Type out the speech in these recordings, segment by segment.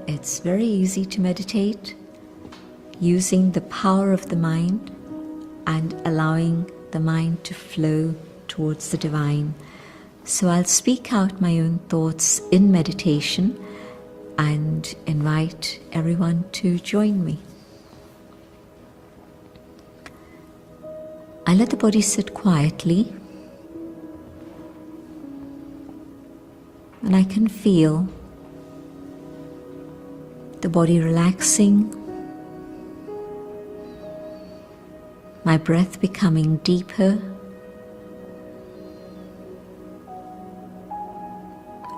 It's very easy to meditate using the power of the mind and allowing the mind to flow towards the divine. So I'll speak out my own thoughts in meditation and invite everyone to join me. I let the body sit quietly, and I can feel the body relaxing, my breath becoming deeper,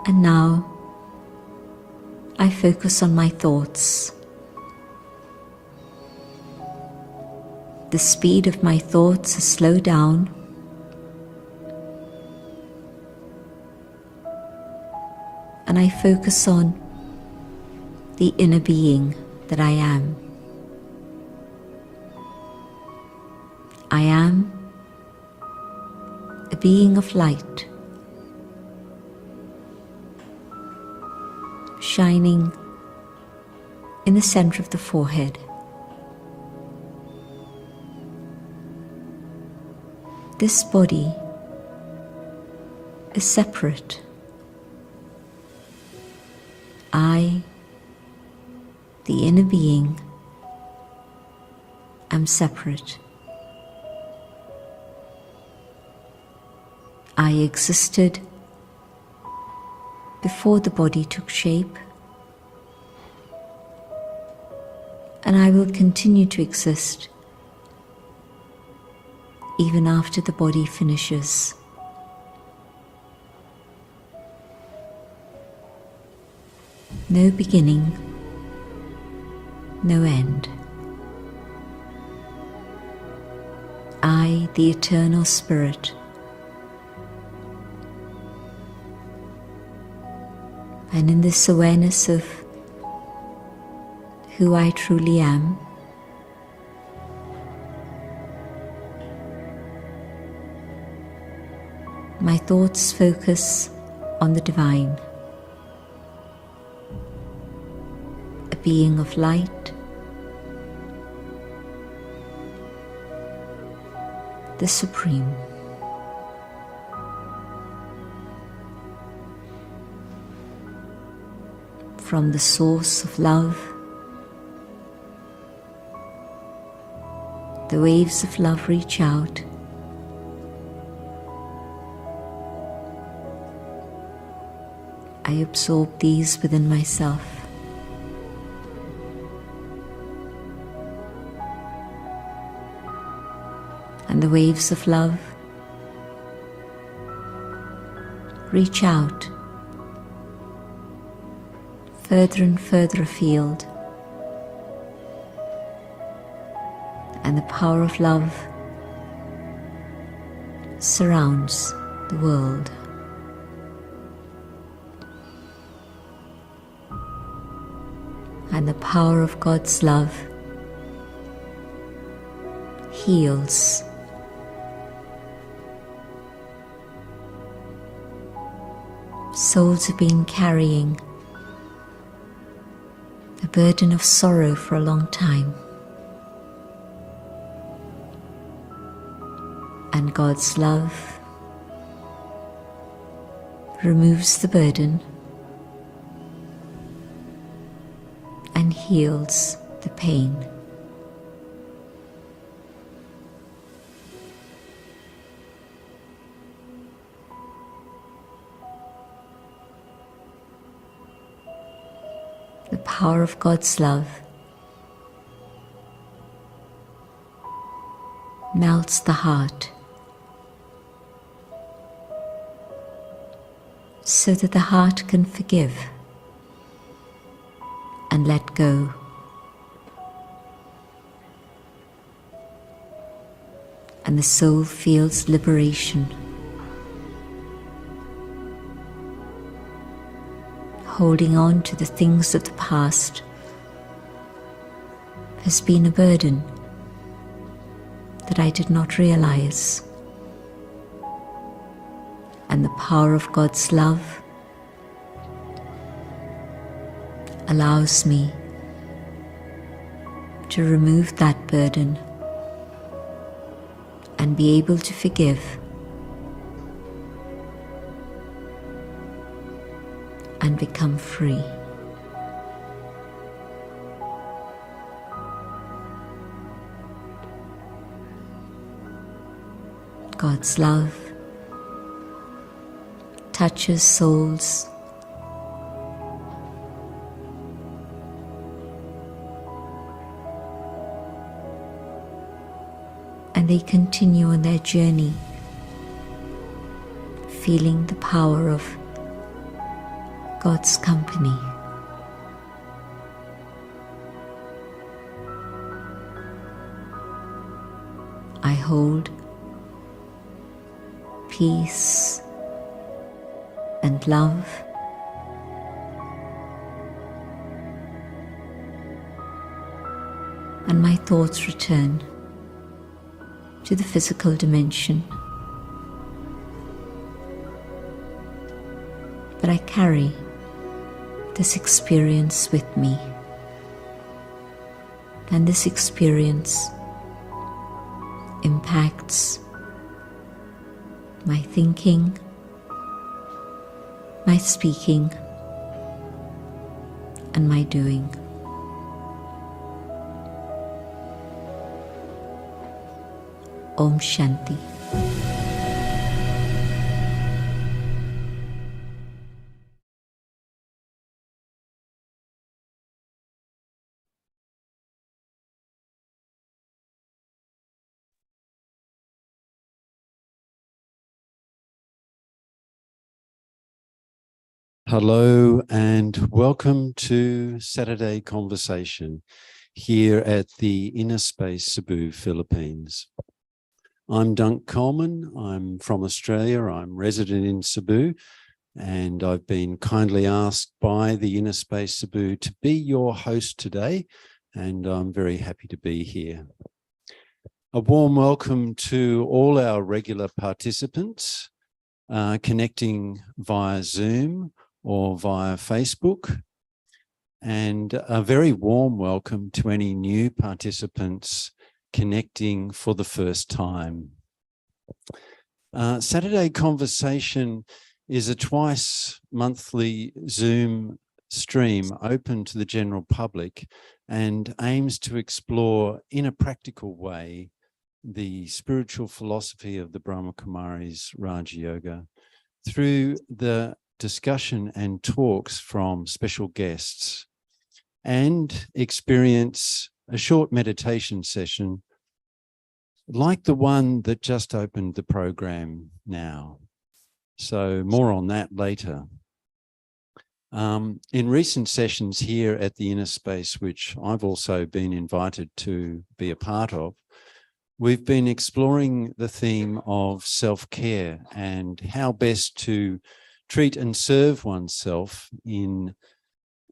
and now I focus on my thoughts. The speed of my thoughts has slowed down, and I focus on the inner being that I am. I am a being of light, shining in the center of the forehead. This body is separate. I, the inner being, am separate. I existed before the body took shape, and I will continue to exist even after the body finishes. No beginning, no end. I, the eternal spirit, and in this awareness of who I truly am, my thoughts focus on the divine, a being of light, the Supreme. From the source of love, the waves of love reach out, I absorb these within myself. And the waves of love reach out further and further afield, and the power of love surrounds the world. And the power of God's love heals. Souls have been carrying the burden of sorrow for a long time, and God's love removes the burden and heals the pain. The power of God's love melts the heart so that the heart can forgive and let go. And the soul feels liberation. Holding on to the things of the past has been a burden that I did not realize. And the power of God's love allows me to remove that burden and be able to forgive and become free. God's love touches souls and they continue on their journey, feeling the power of God's company. I hold peace and love and my thoughts return to the physical dimension. But I carry this experience with me, and this experience impacts my thinking, my speaking, and my doing. Om Shanti. Hello and welcome to Saturday Conversation here at the Inner Space Cebu, Philippines. I'm Dunk Coleman. I'm from Australia. I'm resident in Cebu, and I've been kindly asked by the Inner Space Cebu to be your host today, and I'm very happy to be here. A warm welcome to all our regular participants connecting via Zoom or via Facebook, and a very warm welcome to any new participants connecting for the first time. Saturday Conversation is a twice monthly Zoom stream open to the general public and aims to explore in a practical way the spiritual philosophy of the Brahma Kumaris Raja Yoga through the discussion and talks from special guests, and experience a short meditation session like the one that just opened the program now. So more on that later. In recent sessions here at the Inner Space, which I've also been invited to be a part of, we've been exploring the theme of self-care and how best to treat and serve oneself in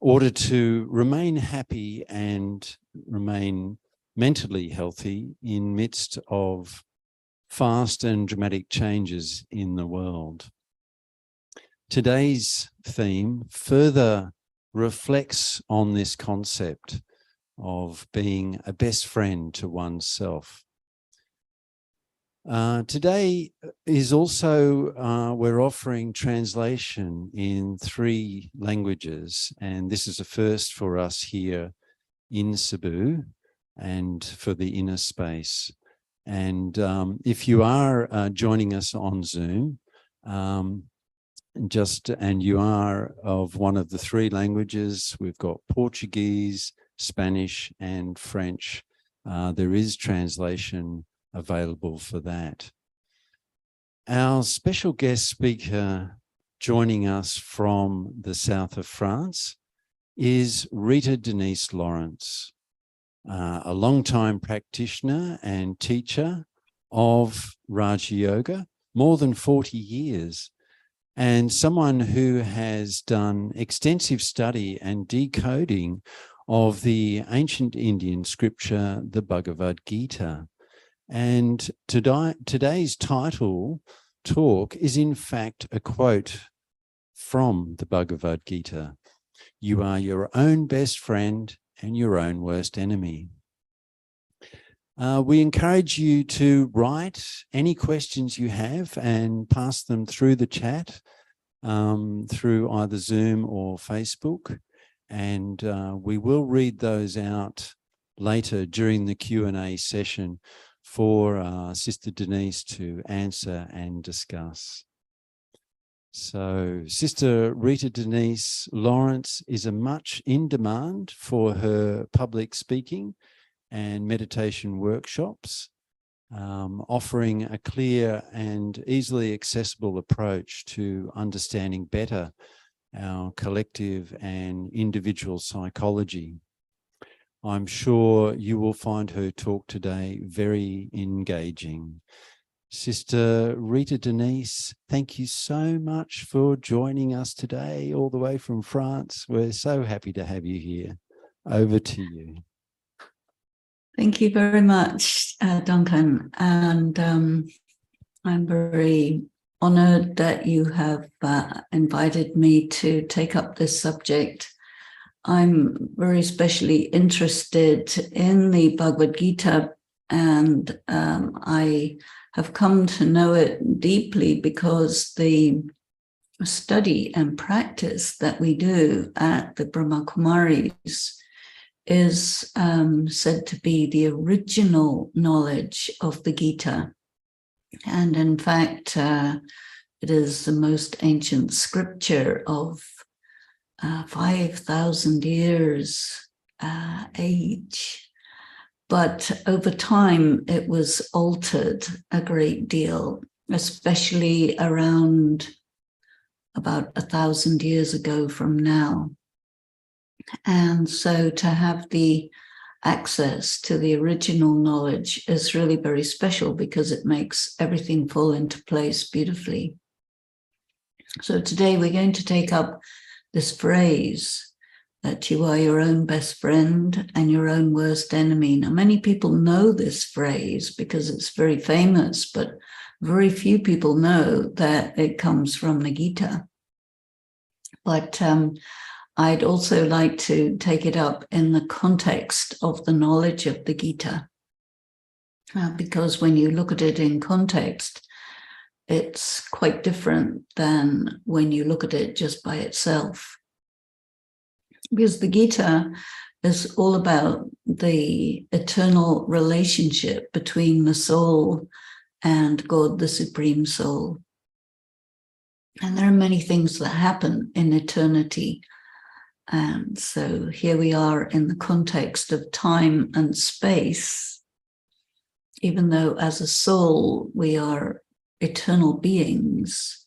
order to remain happy and remain mentally healthy in midst of fast and dramatic changes in the world. Today's theme further reflects on this concept of being a best friend to oneself. Today is also, we're offering translation in 3 languages, and this is a first for us here in Cebu and for the Inner Space. And if you are joining us on Zoom, and you are of one of the 3 languages, we've got Portuguese, Spanish, and French. There is translation available for that. Our special guest speaker joining us from the south of France is Rita Denise Lawrence, a long-time practitioner and teacher of Raja Yoga, more than 40 years, and someone who has done extensive study and decoding of the ancient Indian scripture, the Bhagavad Gita. And today's title talk is in fact a quote from the Bhagavad Gita. You are your own best friend and your own worst enemy. We encourage you to write any questions you have and pass them through the chat, through either Zoom or Facebook. And we will read those out later during the Q&A session for Sister Denise to answer and discuss. So Sister Rita Denise Lawrence is a much in demand for her public speaking and meditation workshops, offering a clear and easily accessible approach to understanding better our collective and individual psychology. I'm sure you will find her talk today very engaging. Sister Rita Denise, thank you so much for joining us today all the way from France. We're so happy to have you here. Over to you. Thank you very much, Duncan. And I'm very honored that you have invited me to take up this subject. I'm very especially interested in the Bhagavad Gita, and I have come to know it deeply because the study and practice that we do at the Brahma Kumaris is said to be the original knowledge of the Gita. And in fact, it is the most ancient scripture of 5,000 years age. But over time, it was altered a great deal, especially around about 1,000 years ago from now. And so to have the access to the original knowledge is really very special because it makes everything fall into place beautifully. So today we're going to take up this phrase that you are your own best friend and your own worst enemy. Now, many people know this phrase because it's very famous, but very few people know that it comes from the Gita. But I'd also like to take it up in the context of the knowledge of the Gita, because when you look at it in context, it's quite different than when you look at it just by itself. Because the Gita is all about the eternal relationship between the soul and God, the Supreme Soul. And there are many things that happen in eternity. And so here we are in the context of time and space, even though as a soul we are eternal beings.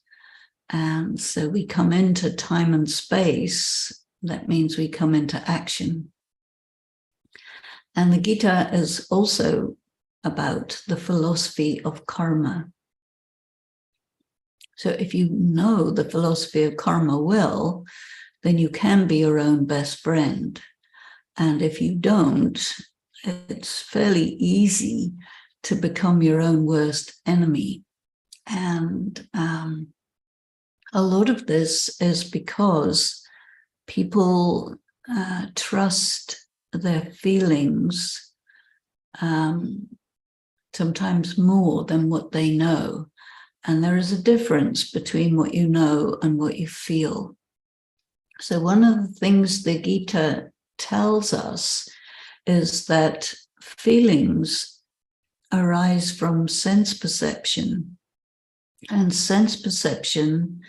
And so we come into time and space. That means we come into action. And the Gita is also about the philosophy of karma. So if you know the philosophy of karma well, then you can be your own best friend. And if you don't, it's fairly easy to become your own worst enemy. And a lot of this is because people trust their feelings sometimes more than what they know. And there is a difference between what you know and what you feel. So one of the things the Gita tells us is that feelings arise from sense perception. And sense perception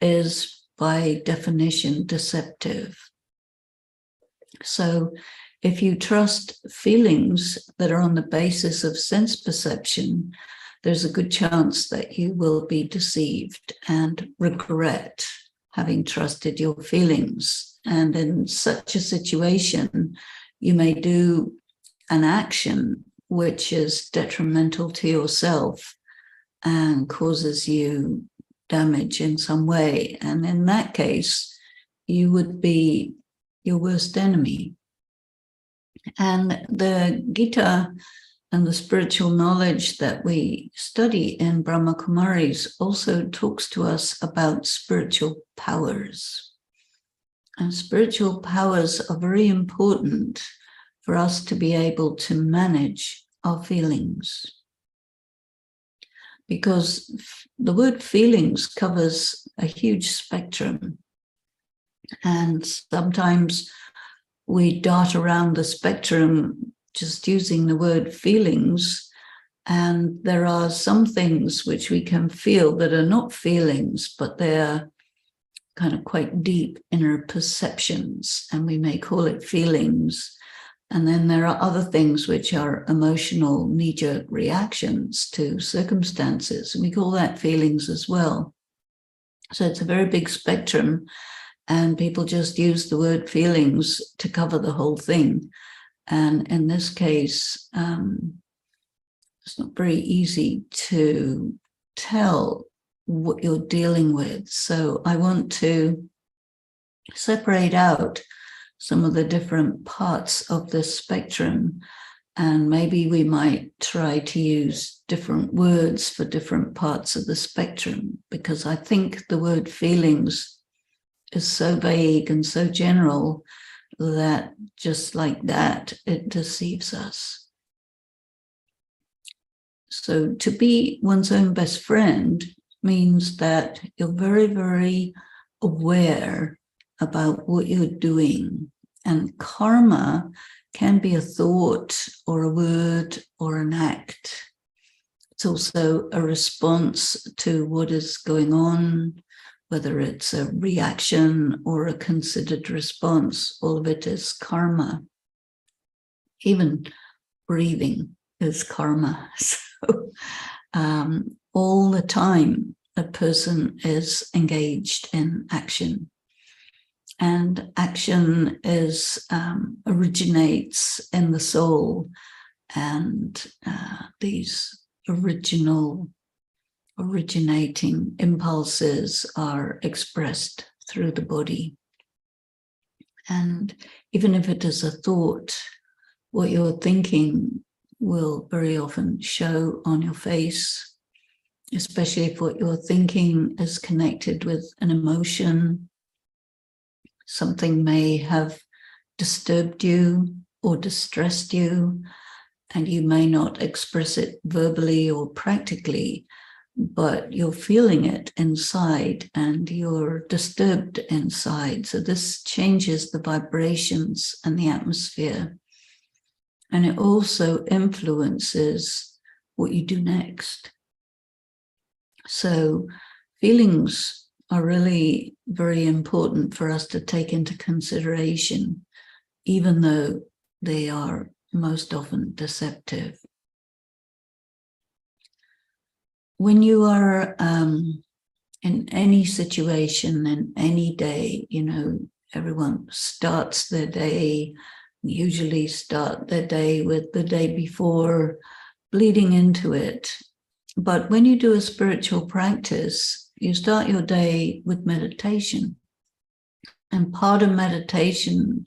is, by definition, deceptive. So if you trust feelings that are on the basis of sense perception, there's a good chance that you will be deceived and regret having trusted your feelings. And in such a situation, you may do an action which is detrimental to yourself and causes you damage in some way. And in that case, you would be your worst enemy. And the Gita and the spiritual knowledge that we study in Brahma Kumaris also talks to us about spiritual powers. And spiritual powers are very important for us to be able to manage our feelings. Because the word feelings covers a huge spectrum. And sometimes we dart around the spectrum just using the word feelings. And there are some things which we can feel that are not feelings, but they're kind of quite deep inner perceptions, and we may call it feelings. And then there are other things which are emotional knee-jerk reactions to circumstances, and we call that feelings as well. So it's a very big spectrum, and people just use the word feelings to cover the whole thing. And in this case, it's not very easy to tell what you're dealing with. So I want to separate out some of the different parts of this spectrum, and maybe we might try to use different words for different parts of the spectrum, because I think the word feelings is so vague and so general that just like that, it deceives us. So to be one's own best friend means that you're very, very aware about what you're doing. And karma can be a thought or a word or an act. It's also a response to what is going on, whether it's a reaction or a considered response. All of it is karma. Even breathing is karma. So all the time, a person is engaged in action. And action originates in the soul, and these originating impulses are expressed through the body. And even if it is a thought, what you're thinking will very often show on your face, especially if what you're thinking is connected with an emotion. Something may have disturbed you or distressed you, and you may not express it verbally or practically, but you're feeling it inside and you're disturbed inside. So this changes the vibrations and the atmosphere. And it also influences what you do next. So feelings are really very important for us to take into consideration, even though they are most often deceptive. When you are in any situation, in any day, everyone starts their day, usually start their day with the day before, bleeding into it. But when you do a spiritual practice, you start your day with meditation. And part of meditation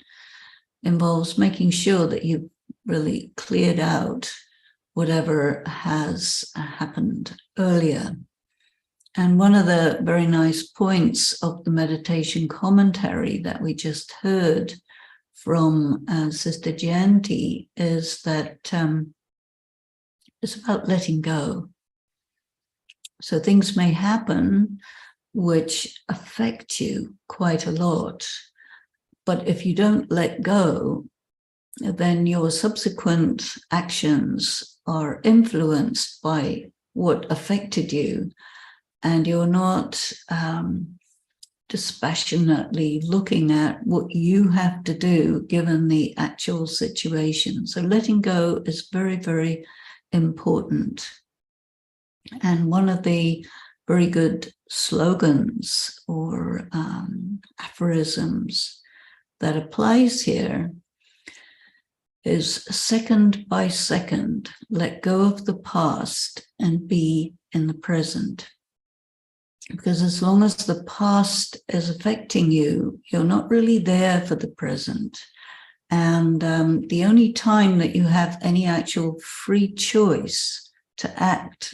involves making sure that you've really cleared out whatever has happened earlier. And one of the very nice points of the meditation commentary that we just heard from Sister Jayanti is that it's about letting go. So things may happen which affect you quite a lot, but if you don't let go, then your subsequent actions are influenced by what affected you, and you're not dispassionately looking at what you have to do given the actual situation. So letting go is very, very important. And one of the very good slogans or aphorisms that applies here is second by second, let go of the past and be in the present. Because as long as the past is affecting you, you're not really there for the present. And the only time that you have any actual free choice to act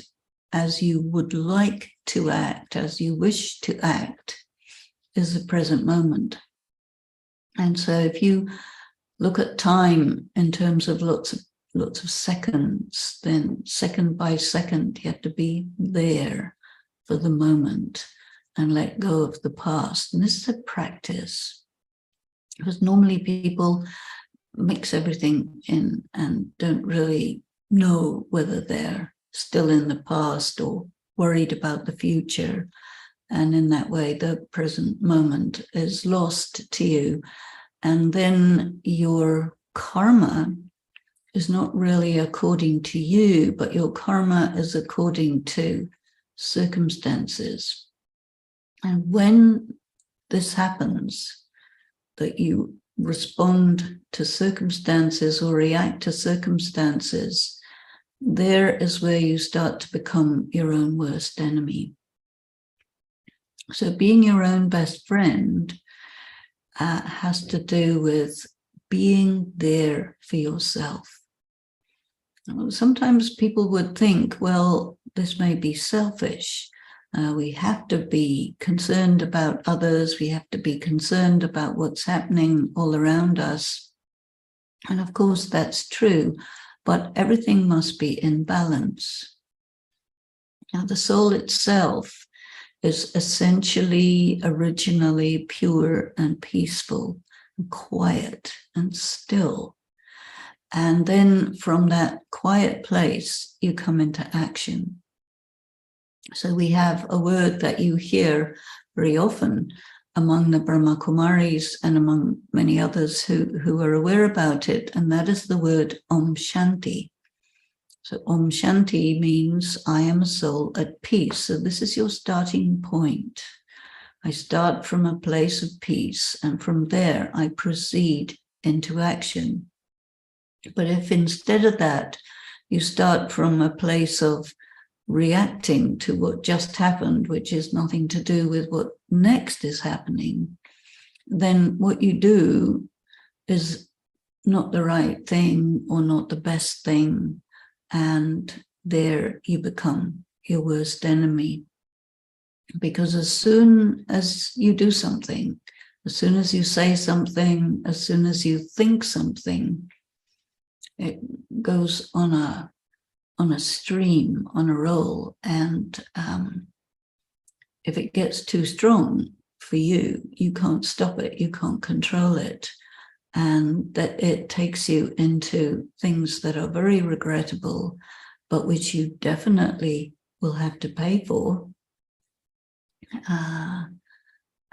as you would like to act, as you wish to act, is the present moment. And so if you look at time in terms of lots of seconds, then second by second, you have to be there for the moment and let go of the past. And this is a practice, because normally people mix everything in and don't really know whether they're still in the past or worried about the future. And in that way, the present moment is lost to you. And then your karma is not really according to you, but your karma is according to circumstances. And when this happens, that you respond to circumstances or react to circumstances, there is where you start to become your own worst enemy. So being your own best friend has to do with being there for yourself. Sometimes people would think, well, this may be selfish. We have to be concerned about others. We have to be concerned about what's happening all around us. And of course, that's true, but everything must be in balance. Now, the soul itself is essentially, originally pure and peaceful and quiet and still. And then from that quiet place, you come into action. So we have a word that you hear very often among the Brahma Kumaris and among many others who are aware about it, and that is the word Om Shanti. So Om Shanti means I am a soul at peace. So this is your starting point. I start from a place of peace, and from there I proceed into action. But if instead of that, you start from a place of reacting to what just happened, which is nothing to do with what next is happening, then what you do is not the right thing or not the best thing. And there you become your worst enemy. Because as soon as you do something, as soon as you say something, as soon as you think something, it goes on a stream, on a roll. And if it gets too strong for you, you can't stop it, you can't control it. And that it takes you into things that are very regrettable, but which you definitely will have to pay for. And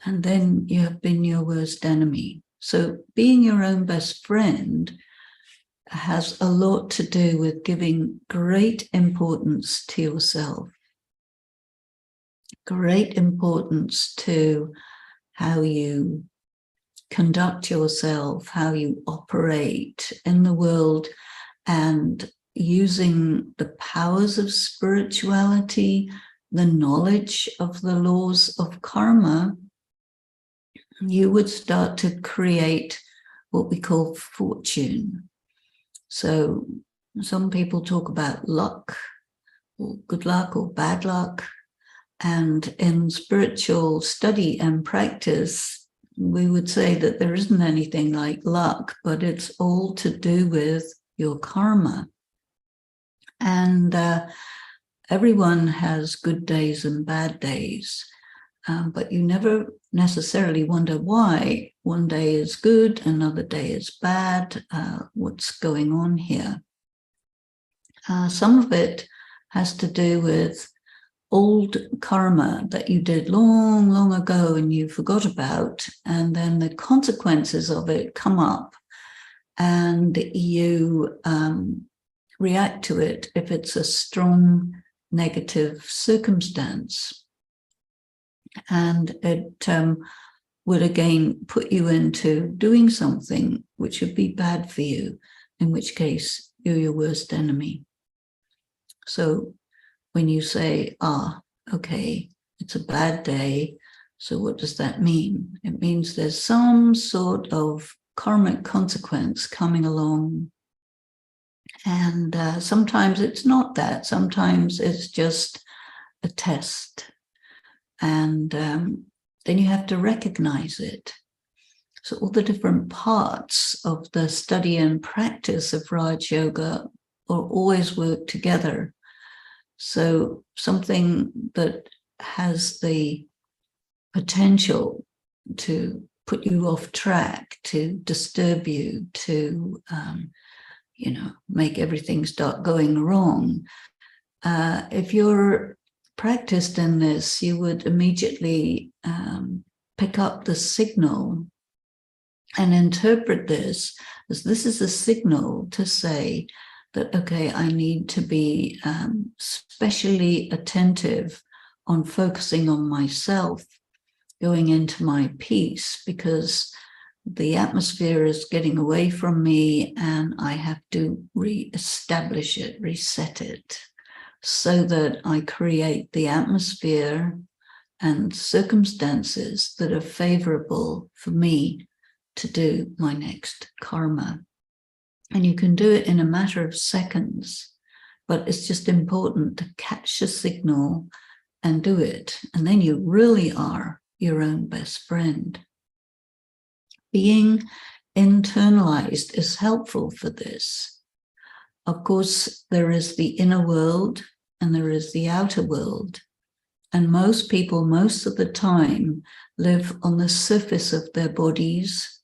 then you have been your worst enemy. So being your own best friend has a lot to do with giving great importance to yourself, great importance to how you conduct yourself, how you operate in the world, and using the powers of spirituality, the knowledge of the laws of karma, you would start to create what we call fortune. So some people talk about luck, or good luck or bad luck. And in spiritual study and practice, we would say that there isn't anything like luck, but it's all to do with your karma. And everyone has good days and bad days, but you never necessarily wonder why one day is good, another day is bad, what's going on here. Some of it has to do with old karma that you did long, long ago and you forgot about, and then the consequences of it come up and you react to it if it's a strong negative circumstance. And it would again put you into doing something which would be bad for you, in which case you're your worst enemy. So when you say, okay, it's a bad day, so what does that mean? It means there's some sort of karmic consequence coming along. And sometimes it's not that. Sometimes it's just a test. And then you have to recognize it. So all the different parts of the study and practice of Raj Yoga will always work together. So something that has the potential to put you off track, to disturb you, to make everything start going wrong. If you're practiced in this, you would immediately pick up the signal and interpret this as this is a signal to say that, okay, I need to be specially attentive on focusing on myself, going into my peace, because the atmosphere is getting away from me and I have to re-establish it, reset it, so that I create the atmosphere and circumstances that are favorable for me to do my next karma. And you can do it in a matter of seconds, but it's just important to catch the signal and do it. And then you really are your own best friend. Being internalized is helpful for this. Of course, there is the inner world and there is the outer world. And most people, most of the time, live on the surface of their bodies,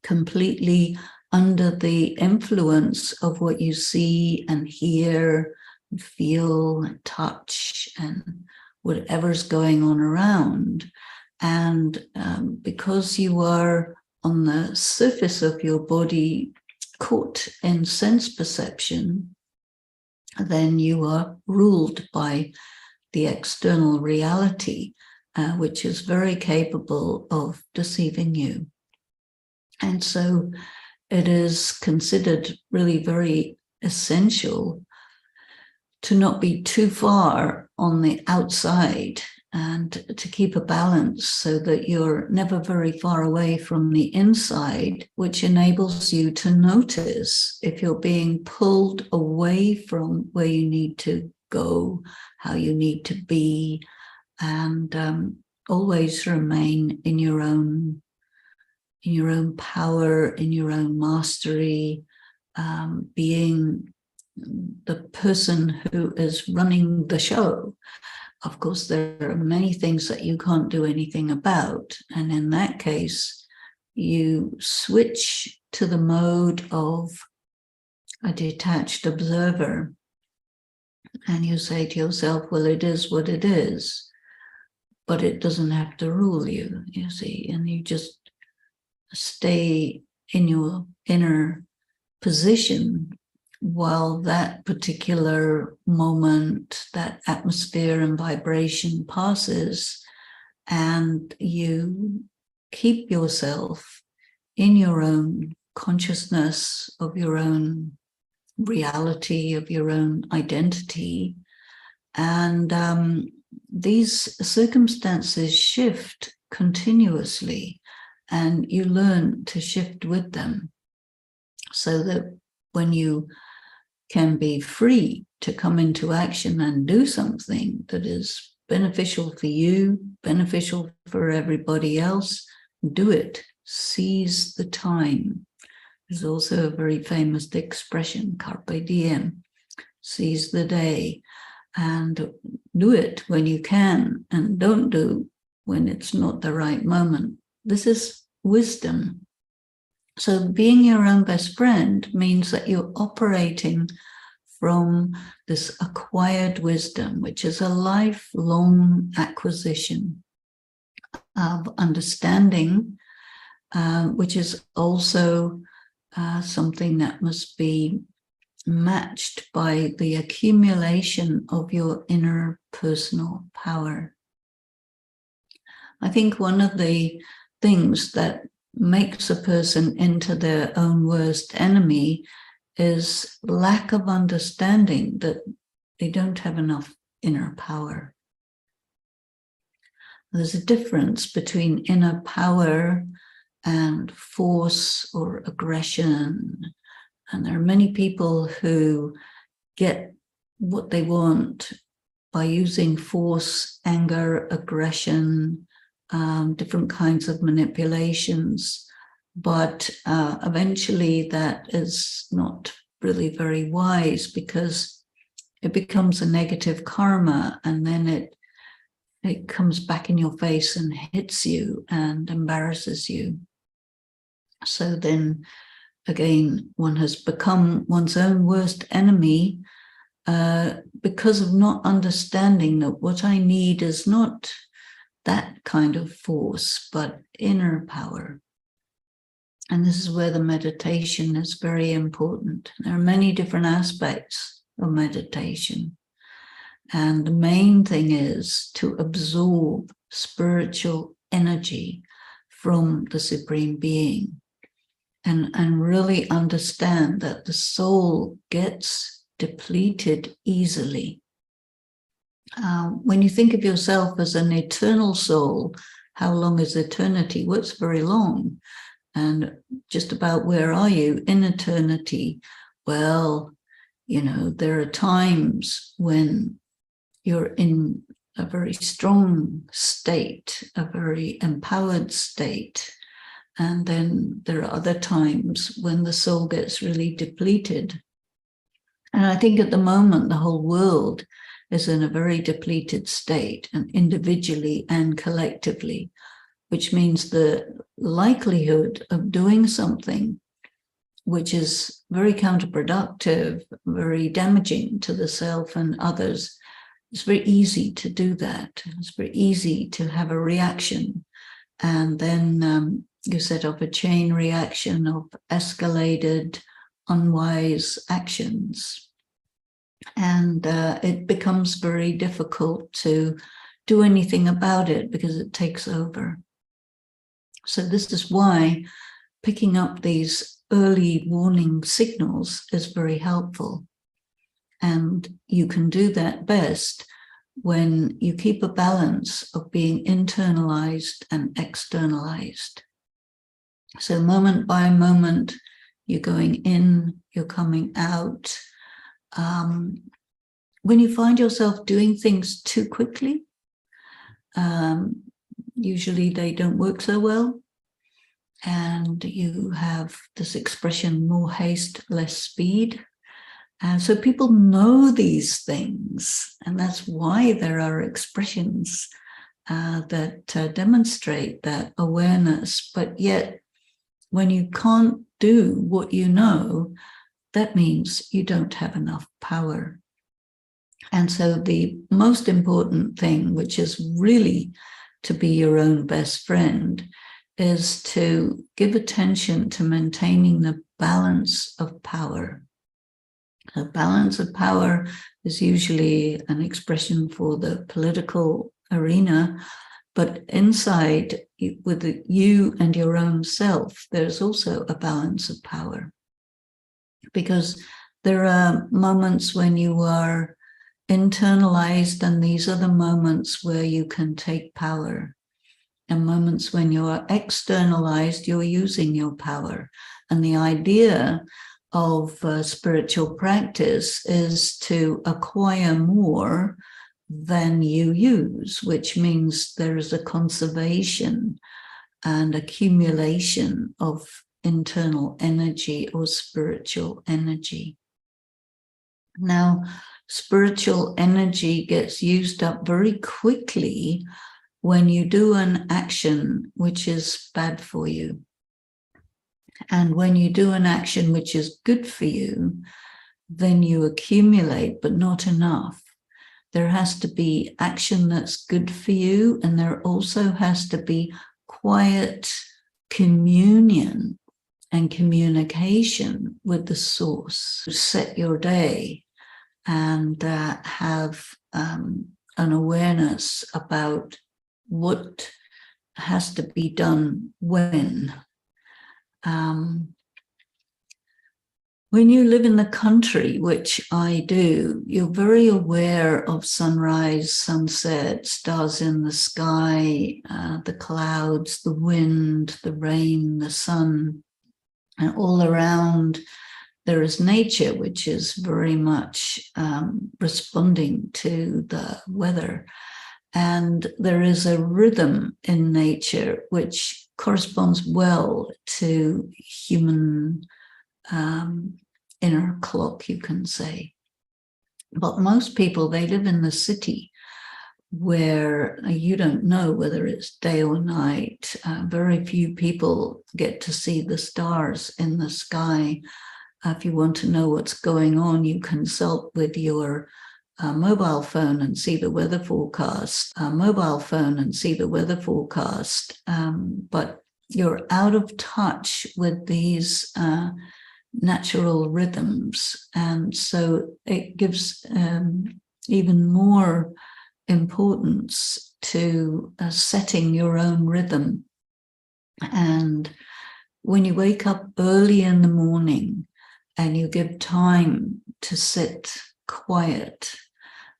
completely under the influence of what you see and hear, and feel and touch and whatever's going on around. And because you are on the surface of your body, caught in sense perception, then you are ruled by the external reality, which is very capable of deceiving you. And so it is considered really very essential to not be too far on the outside and to keep a balance so that you're never very far away from the inside, which enables you to notice if you're being pulled away from where you need to go, how you need to be, and always remain in your own power, in your own mastery, being the person who is running the show. Of course, there are many things that you can't do anything about. And in that case, you switch to the mode of a detached observer. And you say to yourself, well, it is what it is, but it doesn't have to rule you, you see, and you just stay in your inner position while that particular moment, that atmosphere and vibration passes, and you keep yourself in your own consciousness of your own reality, of your own identity. And these circumstances shift continuously, and you learn to shift with them so that when you can be free to come into action and do something that is beneficial for you, beneficial for everybody else, do it. Seize the time. There's also a very famous expression, carpe diem, seize the day, and do it when you can, and don't do when it's not the right moment. This is wisdom. So being your own best friend means that you're operating from this acquired wisdom, which is a lifelong acquisition of understanding, which is also something that must be matched by the accumulation of your inner personal power. I think one of the things that makes a person into their own worst enemy is lack of understanding that they don't have enough inner power. There's a difference between inner power and force or aggression. And there are many people who get what they want by using force, anger, aggression, different kinds of manipulations, but eventually that is not really very wise, because it becomes a negative karma, and then it comes back in your face and hits you and embarrasses you. So then again, one has become one's own worst enemy because of not understanding that what I need is not that kind of force, but inner power. And this is where the meditation is very important. There are many different aspects of meditation. And the main thing is to absorb spiritual energy from the Supreme Being, and really understand that the soul gets depleted easily. When you think of yourself as an eternal soul, how long is eternity? Well, it's very long. And just about where are you in eternity? Well, you know, there are times when you're in a very strong state, a very empowered state. And then there are other times when the soul gets really depleted. And I think at the moment, the whole world is in a very depleted state, and individually and collectively, which means the likelihood of doing something which is very counterproductive, very damaging to the self and others, it's very easy to do that. It's very easy to have a reaction. And then you set up a chain reaction of escalated, unwise actions. And it becomes very difficult to do anything about it because it takes over. So this is why picking up these early warning signals is very helpful. And you can do that best when you keep a balance of being internalized and externalized. So moment by moment, you're going in, you're coming out. When you find yourself doing things too quickly, usually they don't work so well. And you have this expression, more haste, less speed. And so people know these things, and that's why there are expressions that demonstrate that awareness. But yet, when you can't do what you know, that means you don't have enough power. And so the most important thing, which is really to be your own best friend, is to give attention to maintaining the balance of power. The balance of power is usually an expression for the political arena, but inside, with you and your own self, there's also a balance of power. Because there are moments when you are internalized, and these are the moments where you can take power. And moments when you are externalized, you're using your power. And the idea of spiritual practice is to acquire more than you use, which means there is a conservation and accumulation of internal energy or spiritual energy. Now, spiritual energy gets used up very quickly when you do an action which is bad for you. And when you do an action which is good for you, then you accumulate, but not enough. There has to be action that's good for you, and there also has to be quiet communion and communication with the source. Set your day and have an awareness about what has to be done when. When you live in the country, which I do, you're very aware of sunrise, sunset, stars in the sky, the clouds, the wind, the rain, the sun, and all around there is nature, which is very much responding to the weather. And there is a rhythm in nature which corresponds well to human inner clock, you can say. But most people, they live in the city where you don't know whether it's day or night. Very few people get to see the stars in the sky. If you want to know what's going on, you consult with your mobile phone and see the weather forecast. But you're out of touch with these natural rhythms, and so it gives even more importance to setting your own rhythm. And when you wake up early in the morning and you give time to sit quiet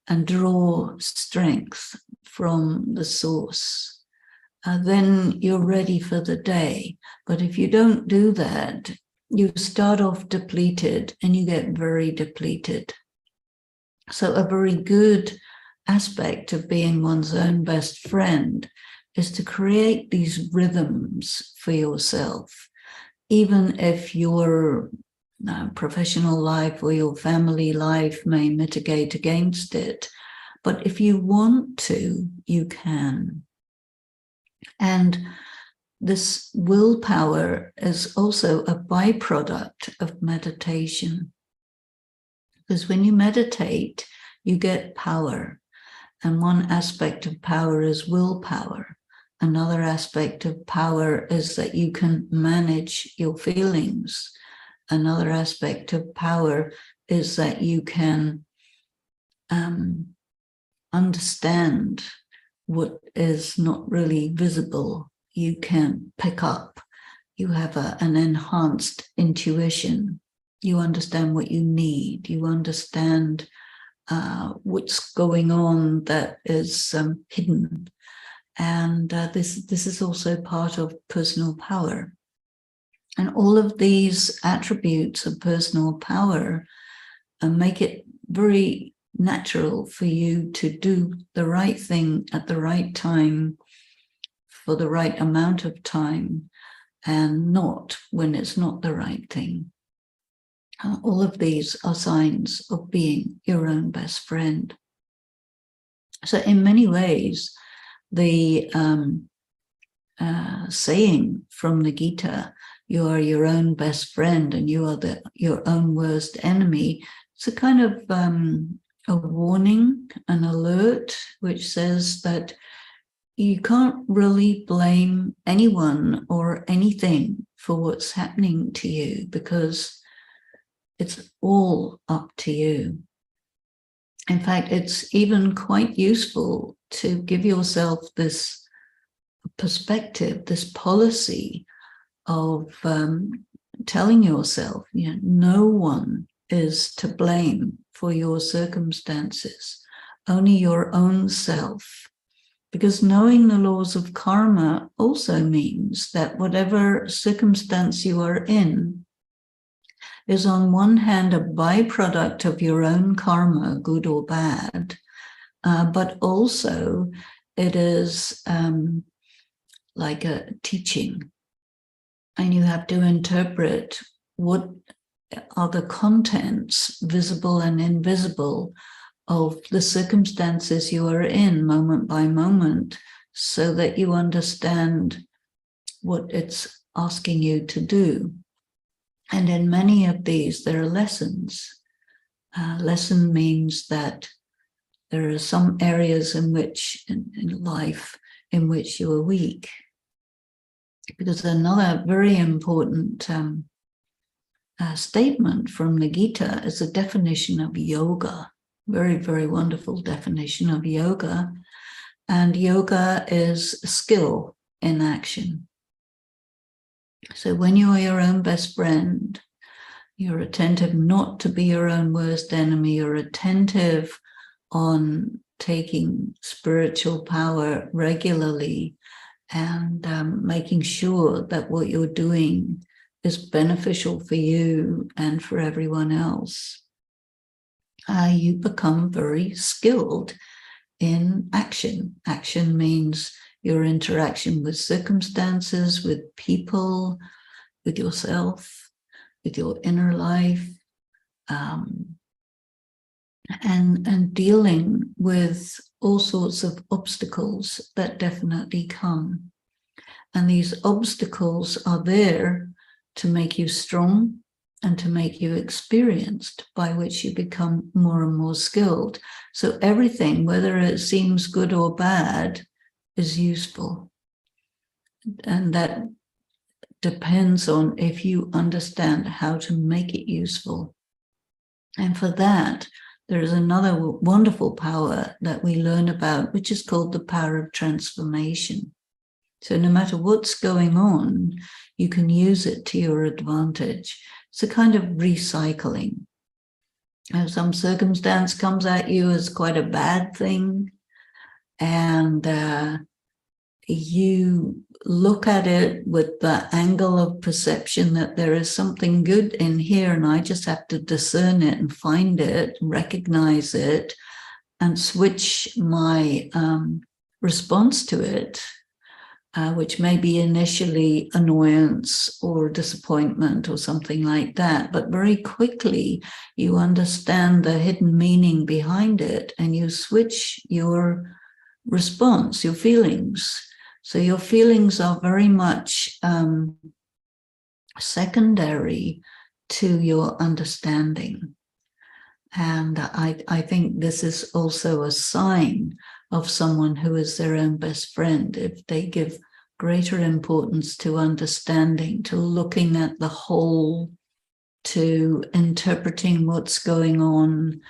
and draw strength from the source, then you're ready for the day. But if you don't do that, you start off depleted and you get very depleted. So a very good aspect of being one's own best friend is to create these rhythms for yourself, even if your professional life or your family life may mitigate against it. But if you want to, you can. And this willpower is also a byproduct of meditation. Because when you meditate, you get power. And one aspect of power is willpower. Another aspect of power is that you can manage your feelings. Another aspect of power is that you can understand what is not really visible. You can pick up. You have an enhanced intuition. You understand what you need. You understand what's going on that is hidden. And this is also part of personal power. And all of these attributes of personal power make it very natural for you to do the right thing at the right time for the right amount of time, and not when it's not the right thing. All of these are signs of being your own best friend. So in many ways, the saying from the Gita, you are your own best friend and you are your own worst enemy, it's a kind of a warning, an alert, which says that you can't really blame anyone or anything for what's happening to you, because it's all up to you. In fact, it's even quite useful to give yourself this perspective, this policy of telling yourself, no one is to blame for your circumstances, only your own self. Because knowing the laws of karma also means that whatever circumstance you are in is on one hand a byproduct of your own karma, good or bad, but also it is like a teaching. And you have to interpret what are the contents, visible and invisible, of the circumstances you are in moment by moment, so that you understand what it's asking you to do. And in many of these, there are lessons. Lesson means that there are some areas in life in which you are weak. Because another very important statement from the Gita is a definition of yoga. Very, very wonderful definition of yoga. And yoga is skill in action. So when you are your own best friend, you're attentive not to be your own worst enemy. You're attentive on taking spiritual power regularly and making sure that what you're doing is beneficial for you and for everyone else. You become very skilled in action. Action means your interaction with circumstances, with people, with yourself, with your inner life, and dealing with all sorts of obstacles that definitely come. And these obstacles are there to make you strong and to make you experienced, by which you become more and more skilled. So everything, whether it seems good or bad, is useful. And that depends on if you understand how to make it useful. And for that, there is another wonderful power that we learn about, which is called the power of transformation. So no matter what's going on, you can use it to your advantage. It's a kind of recycling. If some circumstance comes at you as quite a bad thing, and you look at it with the angle of perception that there is something good in here, and I just have to discern it and find it, recognize it, and switch my response to it, which may be initially annoyance or disappointment or something like that. But very quickly, you understand the hidden meaning behind it, and you switch your response, your feelings. So your feelings are very much secondary to your understanding. And I think this is also a sign of someone who is their own best friend, if they give greater importance to understanding, to looking at the whole, to interpreting what's going on.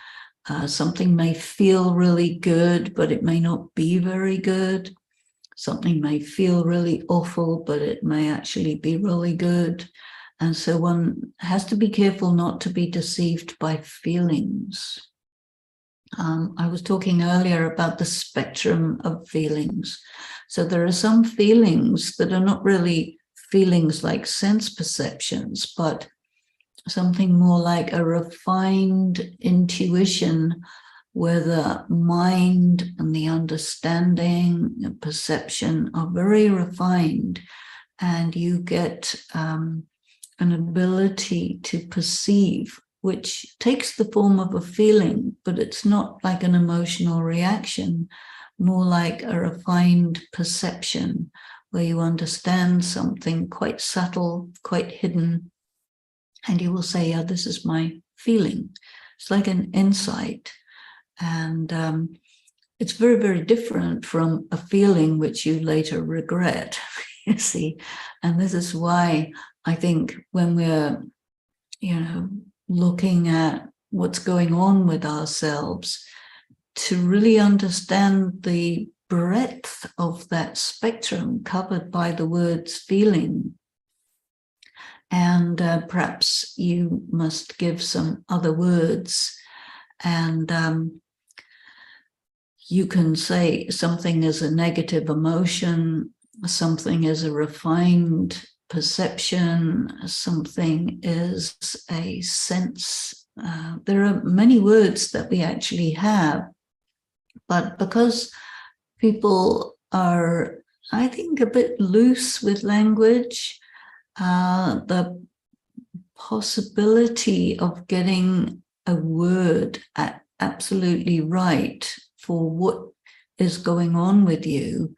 Something may feel really good, but it may not be very good. Something may feel really awful, but it may actually be really good. And so one has to be careful not to be deceived by feelings. I was talking earlier about the spectrum of feelings. So there are some feelings that are not really feelings like sense perceptions, but something more like a refined intuition, where the mind and the understanding and perception are very refined, and you get an ability to perceive, which takes the form of a feeling, but it's not like an emotional reaction, more like a refined perception, where you understand something quite subtle, quite hidden, and you will say, yeah, this is my feeling. It's like an insight. And it's very, very different from a feeling which you later regret, you see. And this is why I think when we're, looking at what's going on with ourselves, to really understand the breadth of that spectrum covered by the words feeling. And perhaps you must give some other words, and you can say something is a negative emotion, something is a refined perception, something is a sense. There are many words that we actually have, but because people are, I think, a bit loose with language, the possibility of getting a word absolutely right for what is going on with you,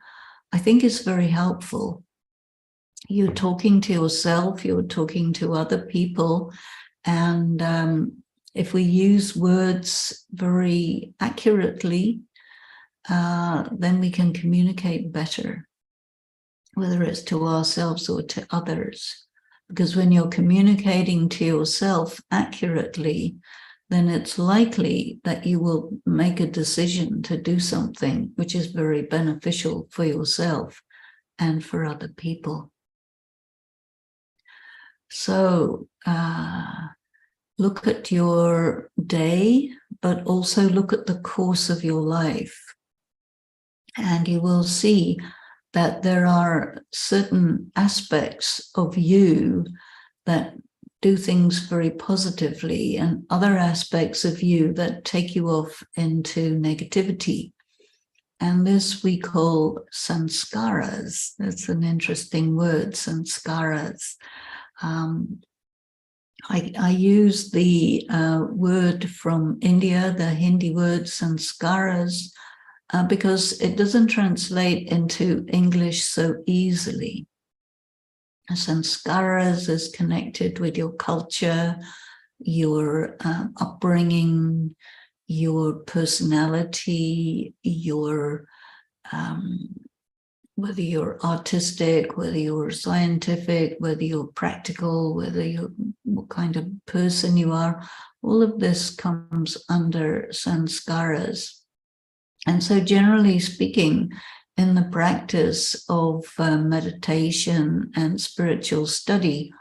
I think is very helpful. You're talking to yourself, you're talking to other people, and if we use words very accurately, then we can communicate better, whether it's to ourselves or to others. Because when you're communicating to yourself accurately, then it's likely that you will make a decision to do something which is very beneficial for yourself and for other people. So look at your day, but also look at the course of your life. And you will see that there are certain aspects of you that do things very positively, and other aspects of you that take you off into negativity. And this we call sanskaras. That's an interesting word, sanskaras. I use the word from India, the Hindi word sanskaras, because it doesn't translate into English so easily. Sanskaras is connected with your culture, your upbringing, your personality, your whether you're artistic, whether you're scientific, whether you're practical, what kind of person you are, all of this comes under sanskaras. And so generally speaking, in the practice of meditation and spiritual study,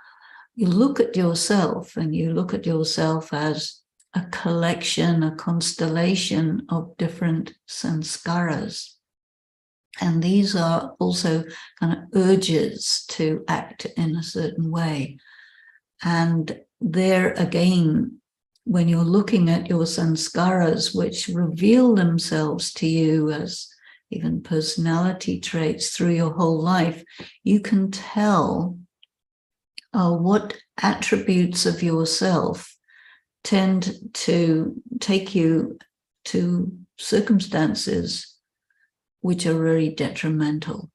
you look at yourself and you look at yourself as a collection, a constellation of different sanskaras. And these are also kind of urges to act in a certain way. And there again, when you're looking at your sanskaras, which reveal themselves to you as even personality traits through your whole life, you can tell what attributes of yourself tend to take you to circumstances which are very detrimental.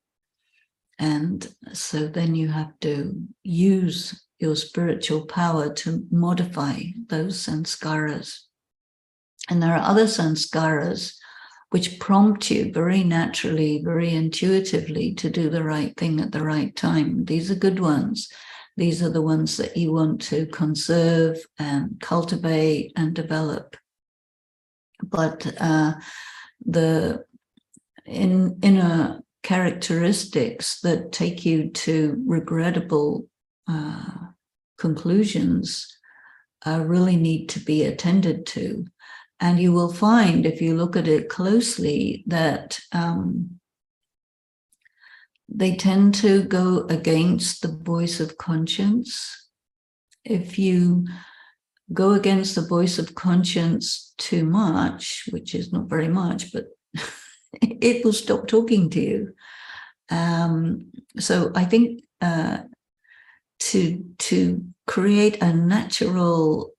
And so then you have to use your spiritual power to modify those sanskaras. And there are other sanskaras which prompt you very naturally, very intuitively to do the right thing at the right time. These are good ones. These are the ones that you want to conserve and cultivate and develop. But the inner characteristics that take you to regrettable conclusions really need to be attended to. And you will find, if you look at it closely, that they tend to go against the voice of conscience. If you go against the voice of conscience too much, which is not very much, but it will stop talking to you. So I think to create a natural,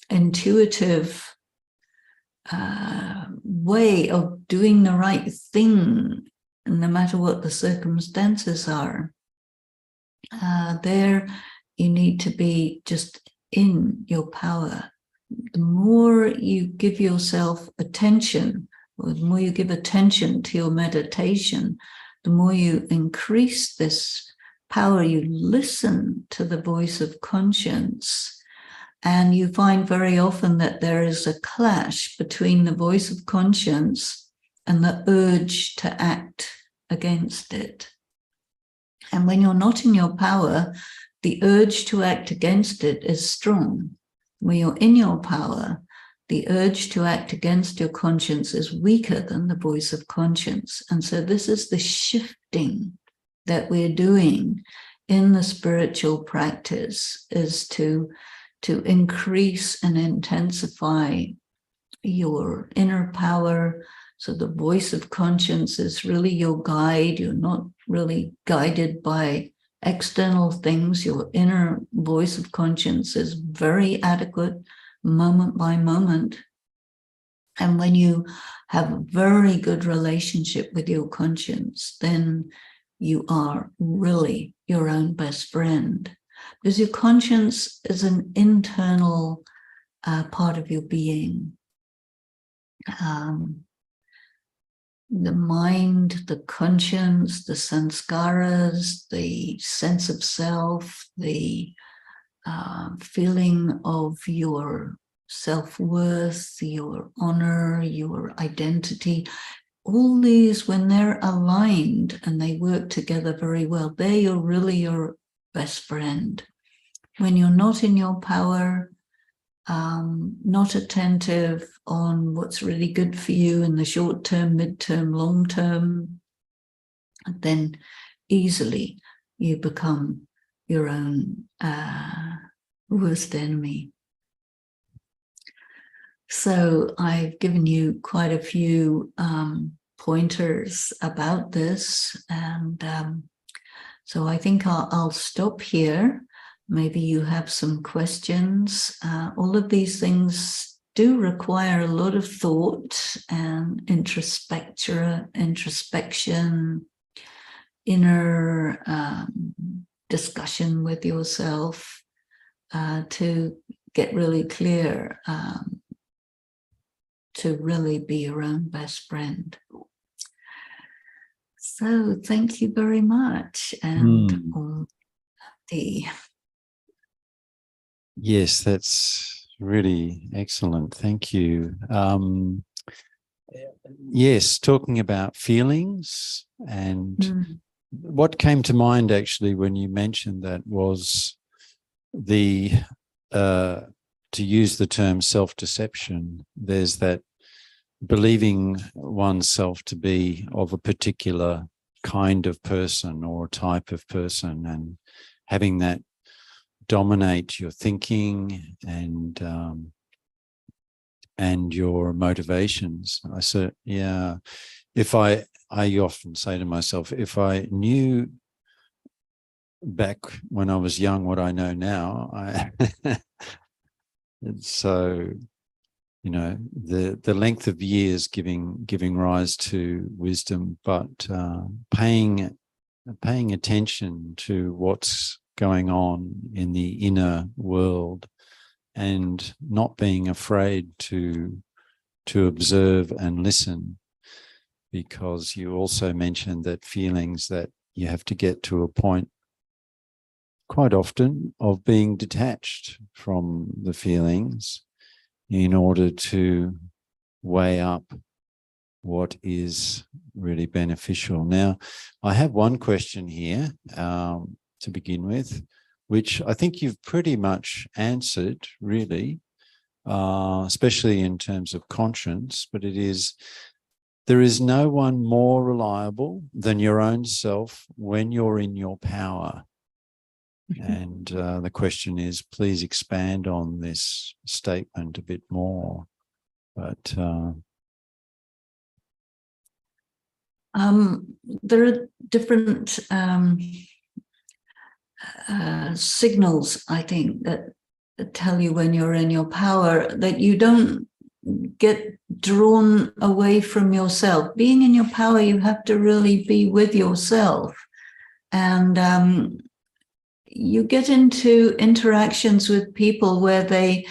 intuitive way of doing the right thing, no matter what the circumstances are, there you need to be just in your power. The more you give yourself attention, or the more you give attention to your meditation, the more you increase this power, you listen to the voice of conscience. And you find very often that there is a clash between the voice of conscience and the urge to act against it. And when you're not in your power, the urge to act against it is strong. When you're in your power, the urge to act against your conscience is weaker than the voice of conscience. And so this is the shifting that we're doing in the spiritual practice, is to increase and intensify your inner power. So the voice of conscience is really your guide. You're not really guided by external things. Your inner voice of conscience is very adequate, moment by moment. And when you have a very good relationship with your conscience, then you are really your own best friend. Because your conscience is an internal part of your being. The mind, the conscience, the sanskaras, the sense of self, the feeling of your self-worth, your honor, your identity, all these, when they're aligned and they work together very well, they're really your best friend. When you're not in your power, not attentive on what's really good for you in the short term, mid-term, long term, then easily you become your own worst enemy. So I've given you quite a few pointers about this, and so I think I'll stop here. Maybe you have some questions. All of these things do require a lot of thought and introspection, inner discussion with yourself to get really clear, to really be your own best friend. So thank you very much. And Yes, that's really excellent. Thank you. Yes, talking about feelings, and what came to mind actually when you mentioned that was the to use the term self-deception. There's that believing oneself to be of a particular kind of person or type of person, and having that dominate your thinking and your motivations. If I often say to myself, if I knew back when I was young what I know now, so the length of years giving rise to wisdom, but paying attention to what's going on in the inner world, and not being afraid to observe and listen, because you also mentioned that feelings, that you have to get to a point quite often of being detached from the feelings in order to weigh up what is really beneficial. Now, I have one question here to begin with, which I think you've pretty much answered, really, especially in terms of conscience, but it is, there is no one more reliable than your own self when you're in your power. And the question is, please expand on this statement a bit more. But there are different signals, I think, that tell you when you're in your power, that you don't get drawn away from yourself. Being in your power, you have to really be with yourself. And you get into interactions with people where they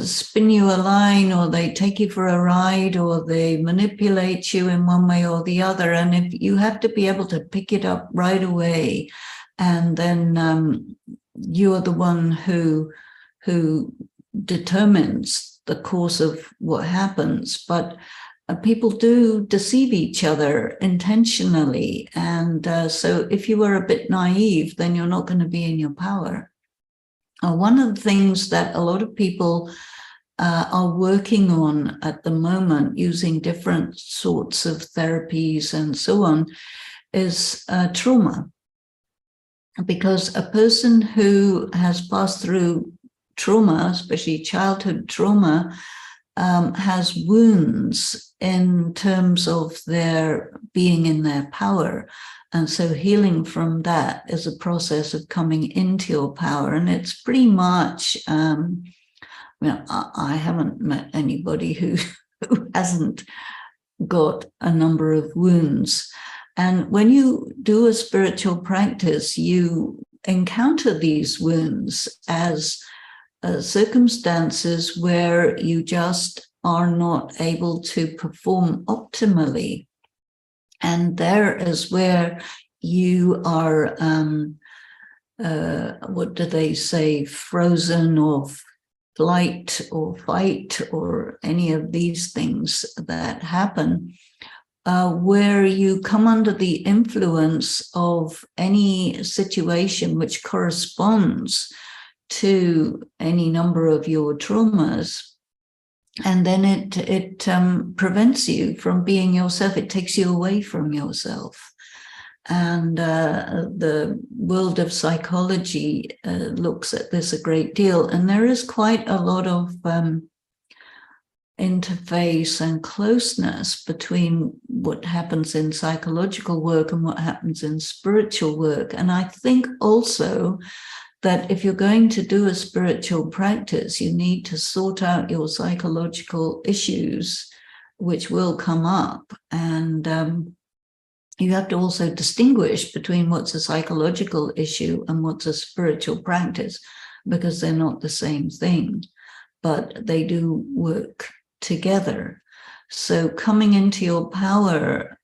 spin you a line, or they take you for a ride, or they manipulate you in one way or the other. And if you have to be able to pick it up right away, and then you're the one who determines the course of what happens. But people do deceive each other intentionally. And so if you are a bit naive, then you're not going to be in your power. One of the things that a lot of people are working on at the moment, using different sorts of therapies and so on, is trauma. Because a person who has passed through trauma, especially childhood trauma, has wounds in terms of their being in their power. And so healing from that is a process of coming into your power. And it's pretty much, I haven't met anybody who hasn't got a number of wounds. And when you do a spiritual practice, you encounter these wounds as circumstances where you just are not able to perform optimally. And there is where you are, what do they say, frozen, or flight or fight, or any of these things that happen, where you come under the influence of any situation which corresponds to any number of your traumas. And then it prevents you from being yourself. It takes you away from yourself. And the world of psychology looks at this a great deal. And there is quite a lot of interface and closeness between what happens in psychological work and what happens in spiritual work. And I think also that if you're going to do a spiritual practice, you need to sort out your psychological issues, which will come up. And you have to also distinguish between what's a psychological issue and what's a spiritual practice, because they're not the same thing, but they do work together. So coming into your power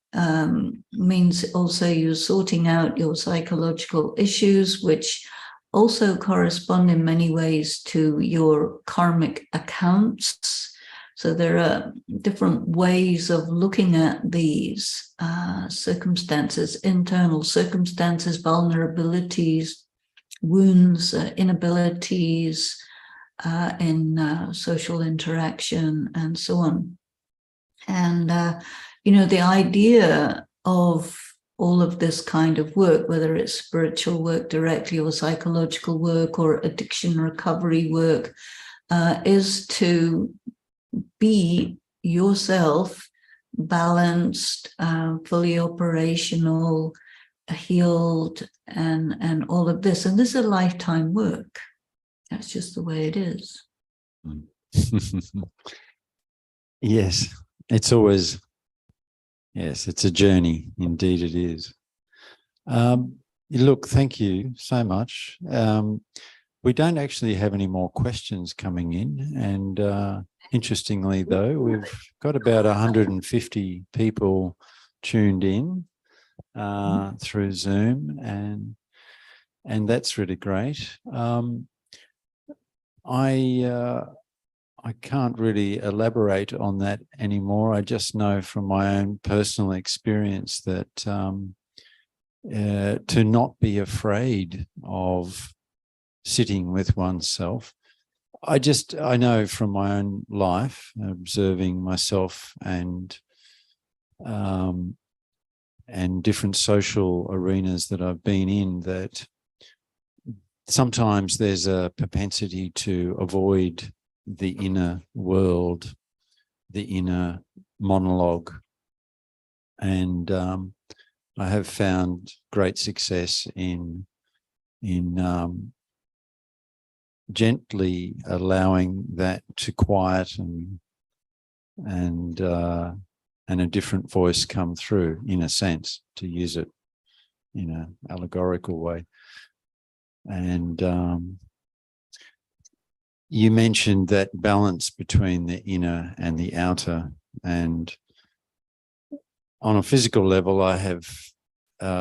means also you're sorting out your psychological issues, which also correspond in many ways to your karmic accounts. So there are different ways of looking at these circumstances, internal circumstances, vulnerabilities, wounds, inabilities in social interaction, and so on. And, the idea of all of this kind of work, whether it's spiritual work directly or psychological work or addiction recovery work, is to be yourself balanced, fully operational, healed, and all of this. And this is a lifetime work. That's just the way it is. Yes, it's always, yes, it's a journey. Indeed it is. Look, thank you so much. We don't actually have any more questions coming in. And interestingly, though, we've got about 150 people tuned in through Zoom, and that's really great. I can't really elaborate on that anymore. I just know from my own personal experience that to not be afraid of sitting with oneself. I know from my own life, observing myself and different social arenas that I've been in, that sometimes there's a propensity to avoid the inner world, the inner monologue. And I have found great success in gently allowing that to quiet and a different voice come through, in a sense, to use it in an allegorical way. And you mentioned that balance between the inner and the outer. And on a physical level, I have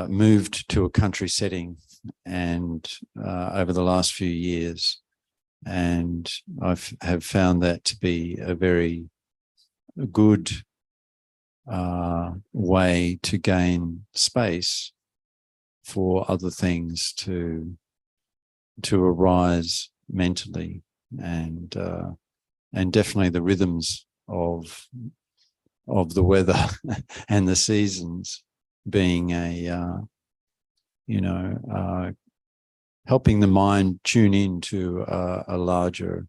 moved to a country setting and over the last few years, and have found that to be a very good way to gain space for other things to arise mentally, and definitely the rhythms of the weather and the seasons being helping the mind tune into a larger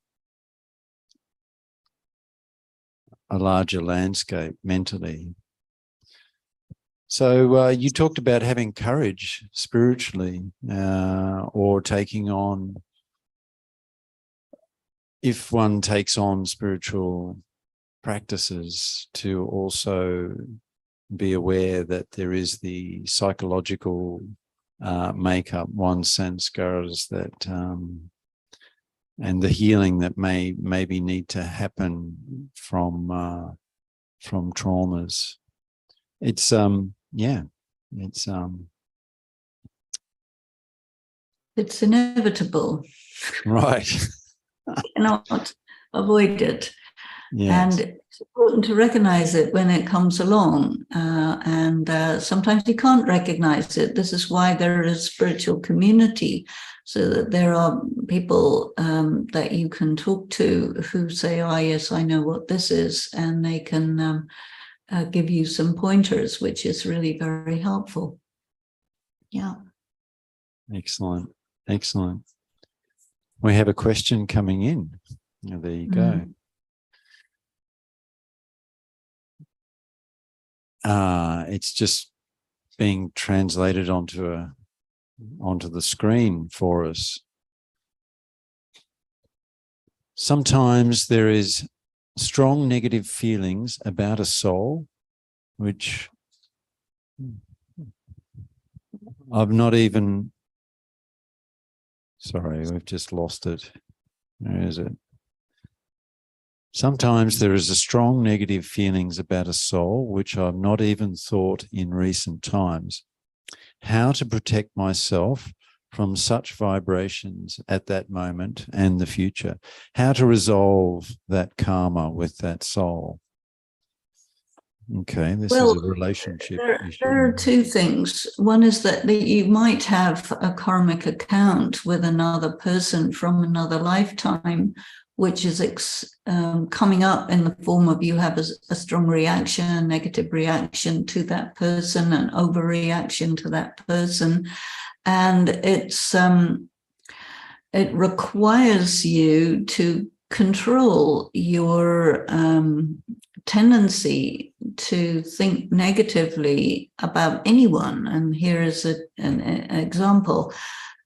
landscape mentally. So you talked about having courage spiritually, or taking on, if one takes on spiritual practices, to also be aware that there is the psychological makeup, one sanskaras, that and the healing that maybe need to happen from traumas. It's it's inevitable. Right. You cannot avoid it. Yes. And it's important to recognize it when it comes along. And sometimes you can't recognize it. This is why there is spiritual community, so that there are people that you can talk to who say, oh, yes, I know what this is. And they can give you some pointers, which is really very helpful. Yeah. Excellent. Excellent. We have a question coming in. There you go. it's just being translated onto the screen for us. Sometimes there is strong negative feelings about a soul, which I've not even, sorry, we've just lost it. Where is it? Sometimes there is a strong negative feelings about a soul, which I've not even thought in recent times. How to protect myself from such vibrations at that moment and the future. How to resolve that karma with that soul. Okay, this is a relationship issue. There are two things. One is that you might have a karmic account with another person from another lifetime, which is coming up in the form of you have a strong reaction, a negative reaction to that person, an overreaction to that person. And it requires you to control your tendency to think negatively about anyone. And here is an example.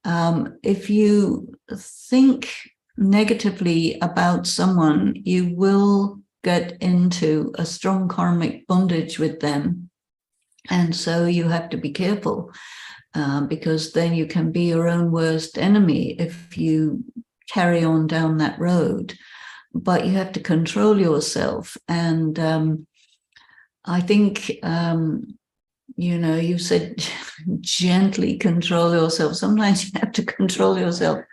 If you think negatively about someone, you will get into a strong karmic bondage with them. And so you have to be careful, because then you can be your own worst enemy if you carry on down that road. But you have to control yourself. And I think, you said gently control yourself. Sometimes you have to control yourself.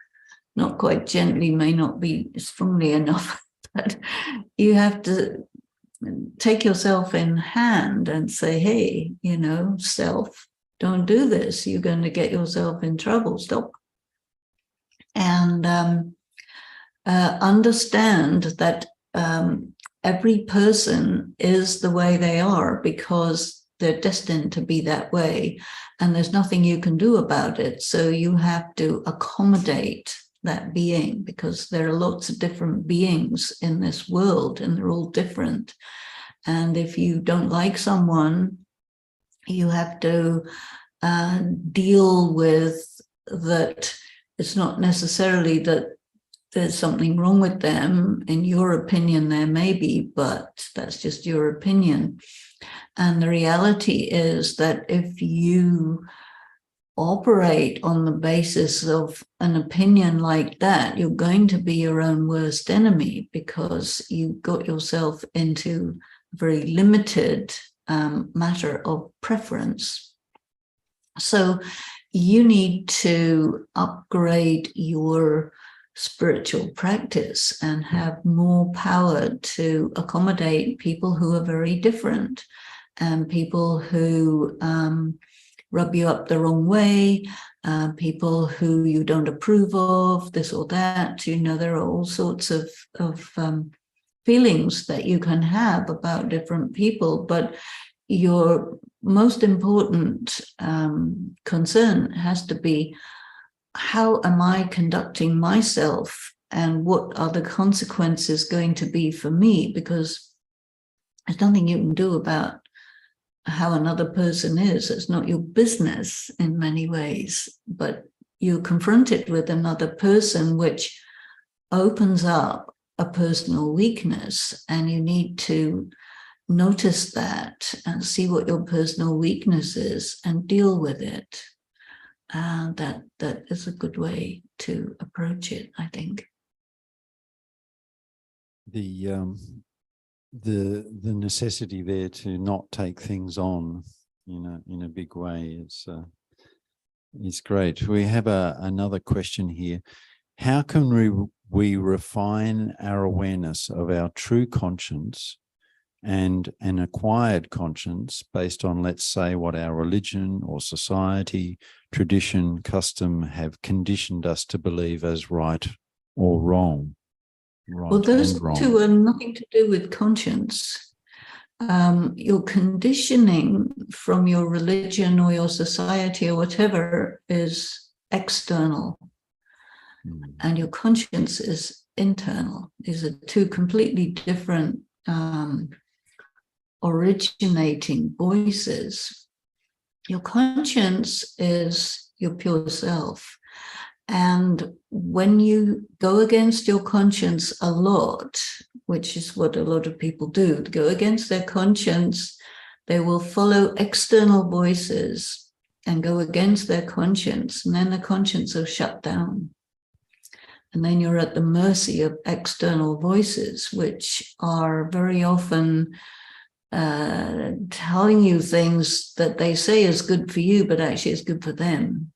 Not quite gently, may not be strongly enough, but you have to take yourself in hand and say, hey, self, don't do this. You're going to get yourself in trouble. Stop. And understand that every person is the way they are because they're destined to be that way. And there's nothing you can do about it. So you have to accommodate that being, because there are lots of different beings in this world and they're all different. And if you don't like someone, you have to deal with that. It's not necessarily that there's something wrong with them. In your opinion, there may be, but that's just your opinion. And the reality is that if you operate on the basis of an opinion like that, you're going to be your own worst enemy, because you got yourself into a very limited matter of preference. So you need to upgrade your spiritual practice and have more power to accommodate people who are very different, and people who rub you up the wrong way, people who you don't approve of, this or that. There are all sorts of feelings that you can have about different people, but your most important concern has to be, how am I conducting myself, and what are the consequences going to be for me? Because there's nothing you can do about how another person is. It's not your business in many ways, but you're confronted with another person, which opens up a personal weakness, and you need to notice that and see what your personal weakness is and deal with it. And that is a good way to approach it, I think. The necessity there to not take things on in a big way is great. We have another question here. How can we refine our awareness of our true conscience and an acquired conscience based on, let's say, what our religion or society, tradition, custom have conditioned us to believe as right or wrong? Right, well, those two are nothing to do with conscience. Your conditioning from your religion or your society or whatever is external, and your conscience is internal. These are two completely different originating voices. Your conscience is your pure self. And when you go against your conscience a lot, which is what a lot of people do, go against their conscience, they will follow external voices and go against their conscience, and then the conscience will shut down. And then you're at the mercy of external voices, which are very often telling you things that they say is good for you, but actually is good for them.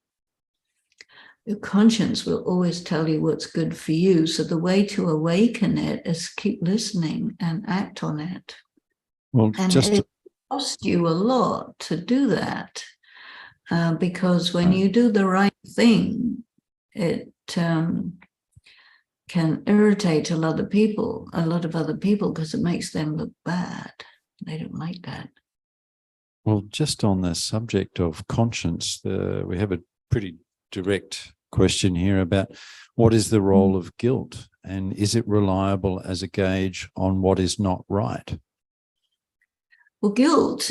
Your conscience will always tell you what's good for you. So the way to awaken it is keep listening and act on it. Well, And it costs you a lot to do that, because when you do the right thing, it can irritate a lot of other people, because it makes them look bad. They don't like that. Well, just on the subject of conscience, we have a pretty direct question here about what is the role of guilt, and is it reliable as a gauge on what is not right? Well, guilt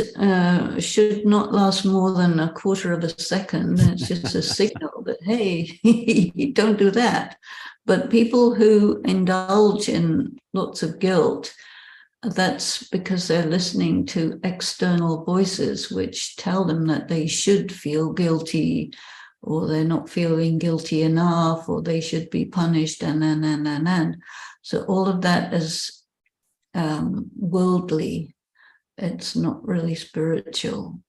should not last more than a quarter of a second. It's just a signal that, hey, don't do that. But people who indulge in lots of guilt, that's because they're listening to external voices which tell them that they should feel guilty, or they're not feeling guilty enough, or they should be punished, and. So all of that is worldly. It's not really spiritual.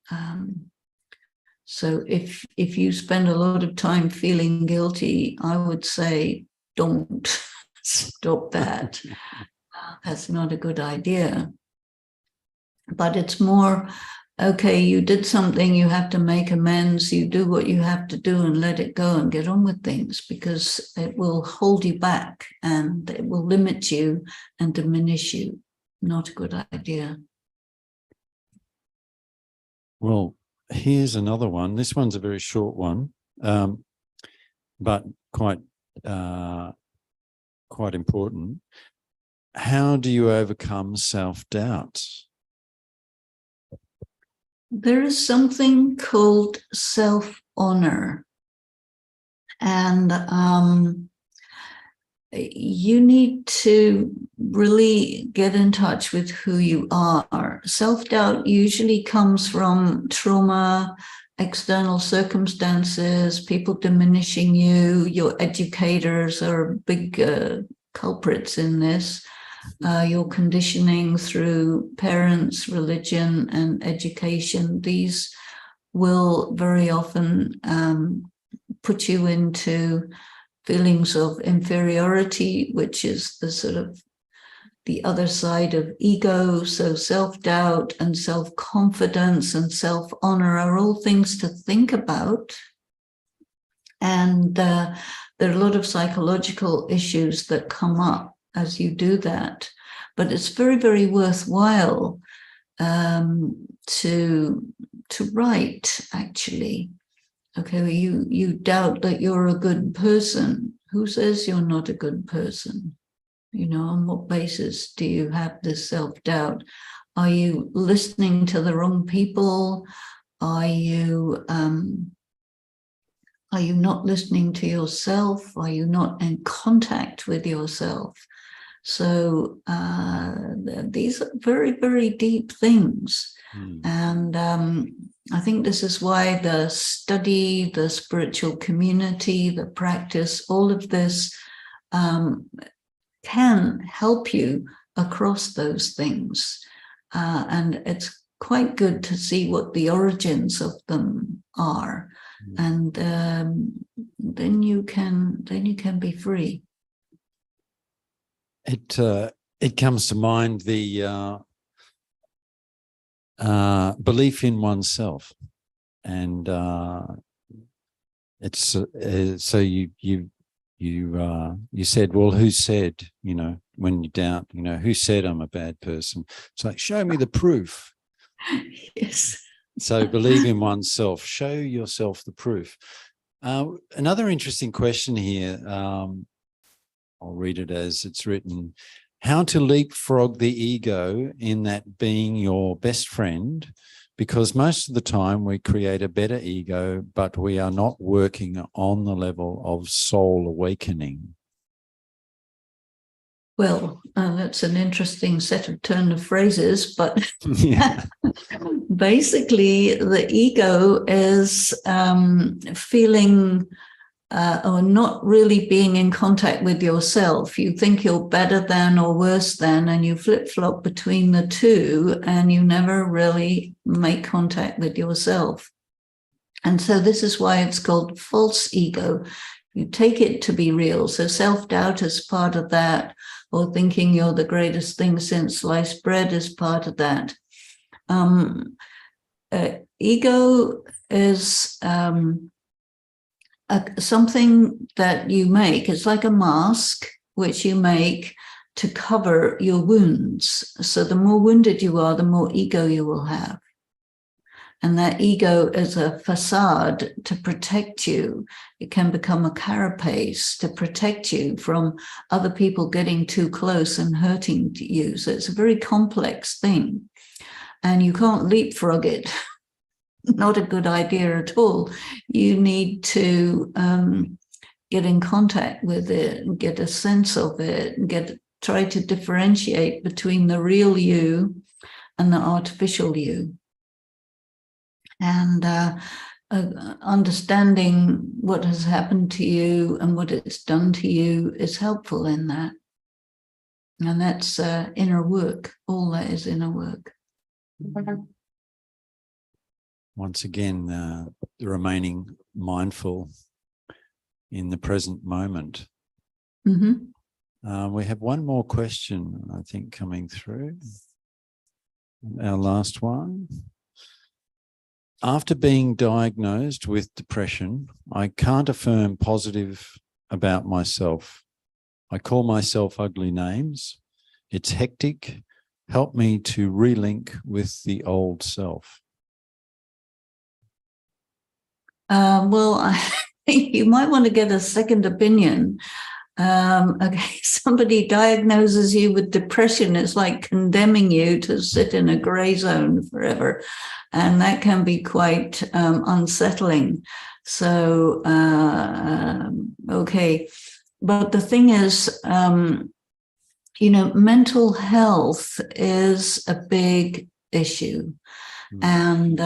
So if you spend a lot of time feeling guilty, I would say don't stop that. That's not a good idea. But it's more, okay, you did something, you have to make amends, you do what you have to do and let it go and get on with things, because it will hold you back and it will limit you and diminish you. Not a good idea. Well, here's another one. This one's a very short one, but quite important. How do you overcome self-doubt? There is something called self-honor, and you need to really get in touch with who you are. Self-doubt usually comes from trauma, external circumstances, people diminishing you. Your educators are big culprits in this. Your conditioning through parents, religion, and education. These will very often put you into feelings of inferiority, which is the sort of the other side of ego. So self-doubt and self-confidence and self-honor are all things to think about. And there are a lot of psychological issues that come up as you do that. But it's very, very worthwhile to write, actually. Okay, you doubt that you're a good person. Who says you're not a good person? You know, on what basis do you have this self-doubt? Are you listening to the wrong people? Are you not listening to yourself? Are you not in contact with yourself? So these are very, very deep things. And I think this is why the study, the spiritual community, the practice, all of this can help you across those things. And it's quite good to see what the origins of them are. And then you can be free. It comes to mind the belief in oneself, and it's so you said, well, who said, you know, when you doubt, you know, who said I'm a bad person? It's like, show me the proof. Yes. So believe in oneself, show yourself the proof. Another interesting question here, I'll read it as it's written. how to leapfrog the ego in that being your best friend, because most of the time we create a better ego, but we are not working on the level of soul awakening. Well, that's an interesting set of turn of phrases, but Yeah. basically the ego is feeling or not really being in contact with yourself. You think you're better than or worse than, and you flip-flop between the two, and you never really make contact with yourself. And so this is why it's called false ego. You take it to be real. So self-doubt is part of that, or thinking you're the greatest thing since sliced bread is part of that. Ego is something that you make. It's like a mask which you make to cover your wounds. So the more wounded you are, the more ego you will have. And that ego is a facade to protect you. It can become a carapace to protect you from other people getting too close and hurting you. So it's a very complex thing. And you can't leapfrog it. Not a good idea at all. You need to get in contact with it and get a sense of it and try to differentiate between the real you and the artificial you. And understanding what has happened to you and what it's done to you is helpful in that. And that's inner work. All that is inner work. Once again, remaining mindful in the present moment. Mm-hmm. We have one more question, I think, coming through. Our last one. After being diagnosed with depression, I can't affirm positive about myself. I call myself ugly names. It's hectic. Help me to relink with the old self. Well, I think you might want to get a second opinion. Okay, somebody diagnoses you with depression. It's like condemning you to sit in a gray zone forever. And that can be quite unsettling. So, okay. But the thing is, mental health is a big issue. And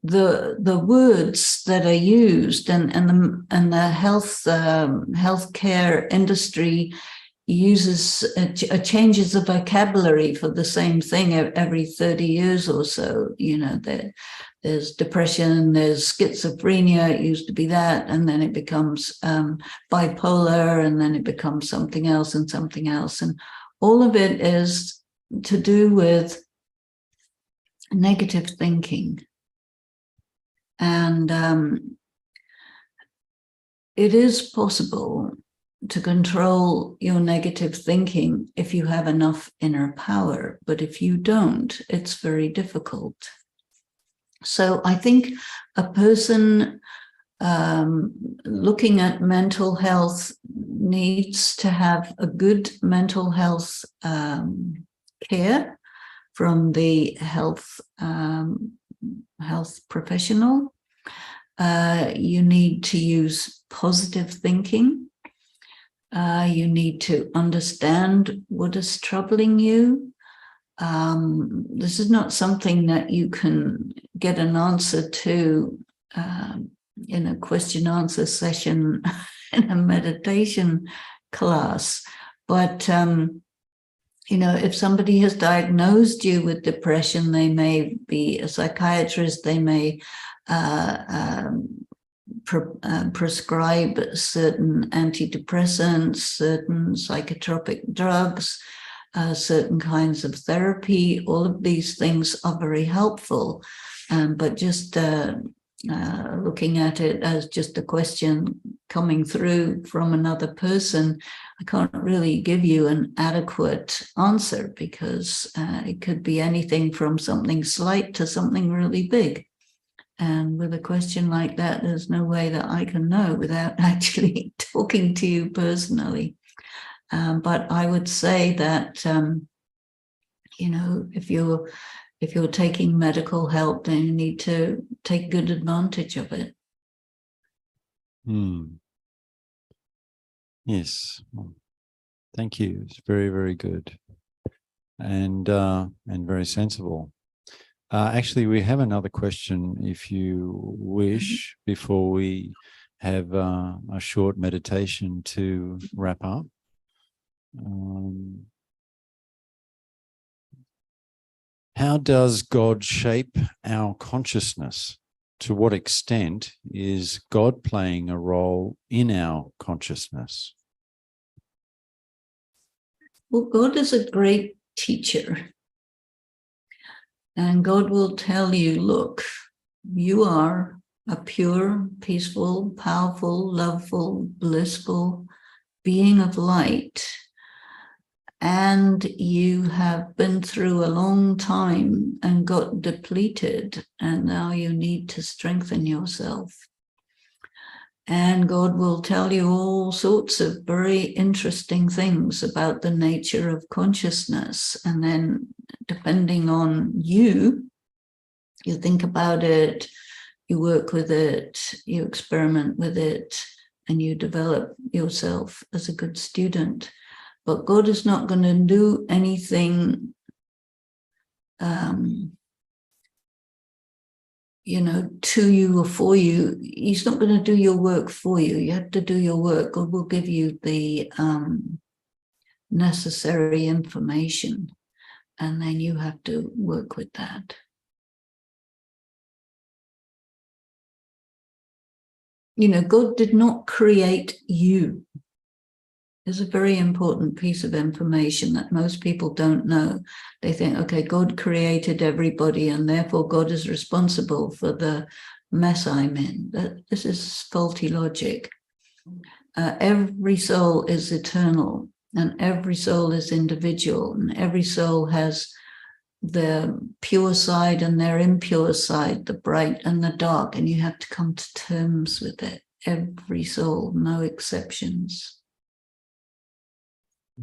the words that are used and the healthcare industry uses changes the vocabulary for the same thing every 30 years or so. There's depression, there's schizophrenia. It used to be that, and then it becomes bipolar, and then it becomes something else and something else, and all of it is to do with negative thinking. And it is possible to control your negative thinking if you have enough inner power. But if you don't, it's very difficult. So I think a person looking at mental health needs to have a good mental health care from the health professional. You need to use positive thinking. You need to understand what is troubling you. This is not something that you can get an answer to in a question-answer session in a meditation class. But, if somebody has diagnosed you with depression, they may be a psychiatrist, they may prescribe certain antidepressants, certain psychotropic drugs, certain kinds of therapy. All of these things are very helpful, but just looking at it as just a question coming through from another person, I can't really give you an adequate answer, because it could be anything from something slight to something really big. And with a question like that, there's no way that I can know without actually talking to you personally. But I would say that, you know, if you're taking medical help, then you need to take good advantage of it. Yes. Well, thank you. It's very, very good, and very sensible. Actually, we have another question, if you wish, before we have a short meditation to wrap up. How does God shape our consciousness? To what extent is God playing a role in our consciousness? Well, God is a great teacher. And God will tell you, look, you are a pure, peaceful, powerful, loveful, blissful being of light. And you have been through a long time and got depleted, and now you need to strengthen yourself. And God will tell you all sorts of very interesting things about the nature of consciousness. And then, depending on you think about it, you work with it, you experiment with it, and you develop yourself as a good student. But God is not going to do anything, to you or for you. He's not going to do your work for you. You have to do your work. God will give you the necessary information, and then you have to work with that. God did not create you. Is a very important piece of information that most people don't know. They think, okay, God created everybody, and therefore God is responsible for the mess I'm in. This is faulty logic. Every soul is eternal, and every soul is individual, and every soul has the pure side and their impure side, the bright and the dark, and you have to come to terms with it. Every soul, no exceptions.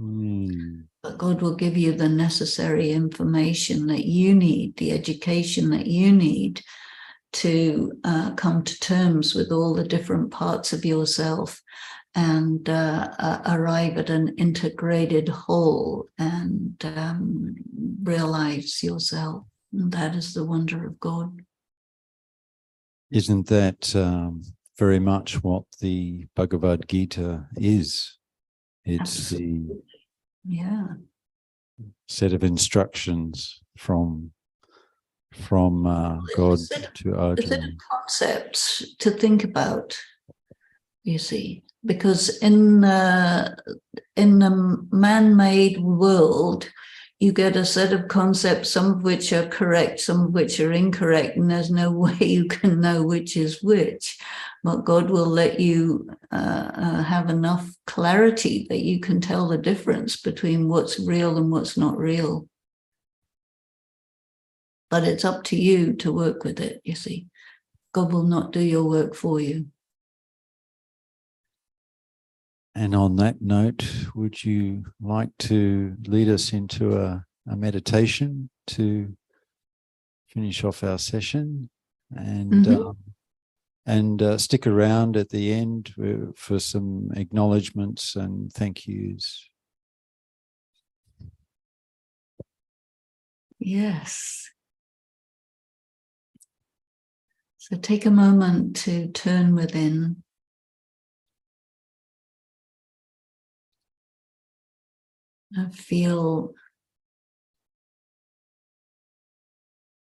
But God will give you the necessary information that you need, the education that you need to come to terms with all the different parts of yourself and arrive at an integrated whole and realize yourself. And that is the wonder of God. Isn't that very much what the Bhagavad Gita is? It's Absolutely. The set of instructions from God to Arjuna. A set of concepts to think about, you see, because in the man-made world, you get a set of concepts, some of which are correct, some of which are incorrect, and there's no way you can know which is which. But God will let you have enough clarity that you can tell the difference between what's real and what's not real. But it's up to you to work with it, you see. God will not do your work for you. And on that note, would you like to lead us into a meditation to finish off our session? And stick around at the end for some acknowledgements and thank yous. Yes. So take a moment to turn within. And feel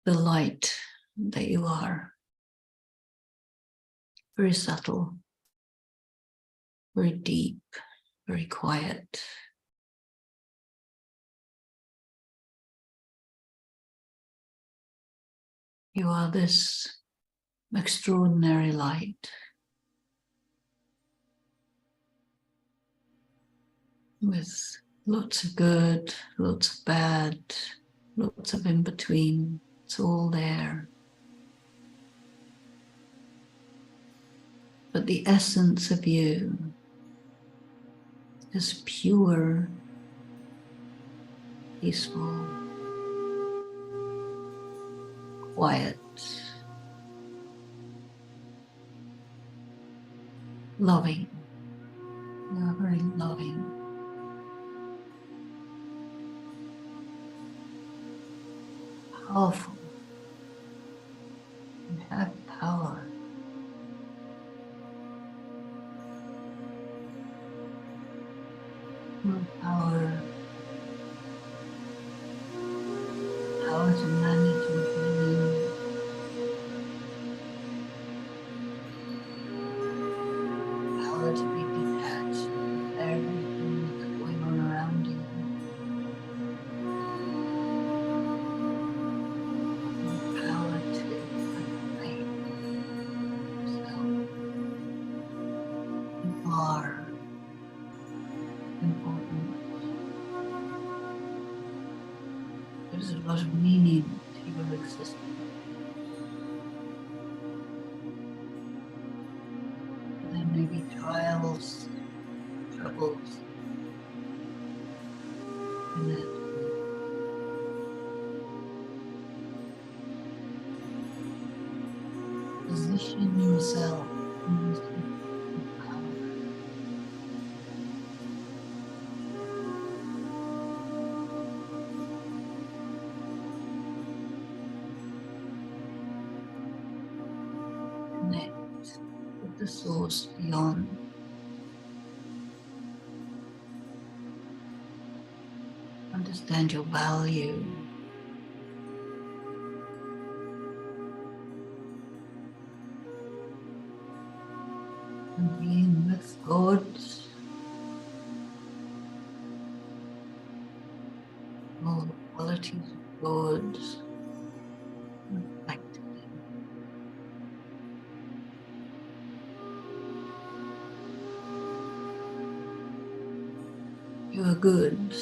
the light that you are. Very subtle, very deep, very quiet. You are this extraordinary light with lots of good, lots of bad, lots of in between. It's all there. But the essence of you is pure, peaceful, quiet, loving. You are very loving. Powerful. You have power. Your power. Power to manage your feelings. Power to be detached from everything that's going on around you. Power to regulate yourself. You are important. There's a lot of meaning to your existence. There may be trials, troubles in it. Position yourself in this power. Connect with the source beyond. Understand your value. And being with God, all the qualities of God reflected in. You are good.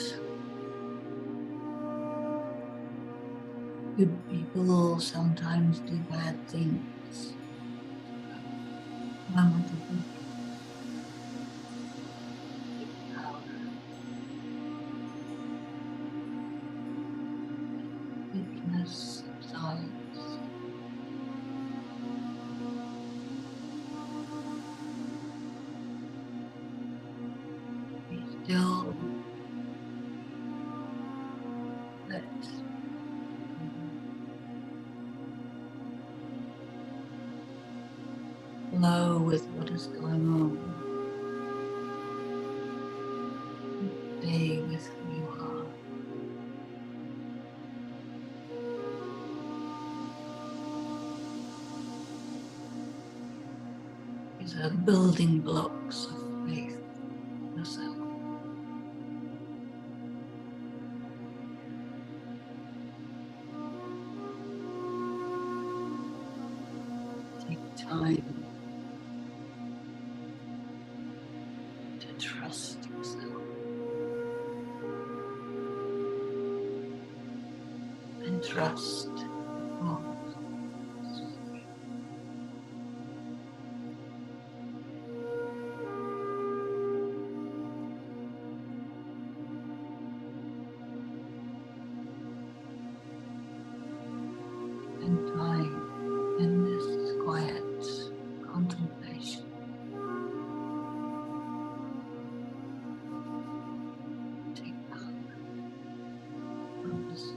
Good people sometimes do bad things. Moment of power. Weakness subsides. Be still. Let flow with what is going on. Stay with who you are. These are building blocks of faith in yourself. Take time to trust yourself and trust God. And time in this quiet contemplation. Take power from the source.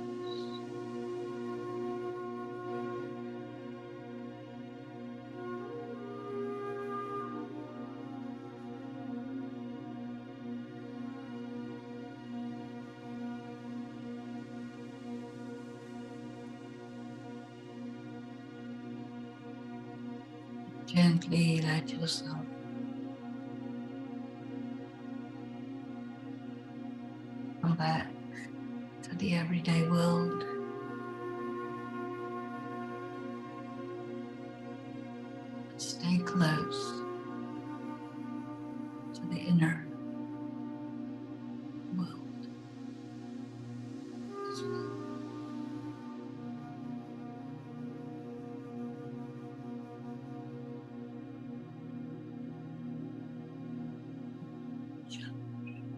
Gently let yourself come back to the everyday world. Stay close to the inner world. Gently.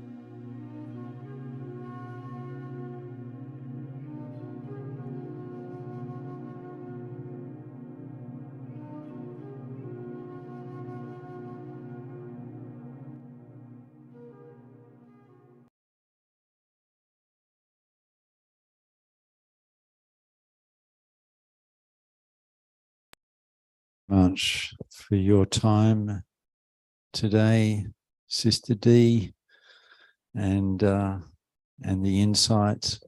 much for your time today, Sister D, and the insights.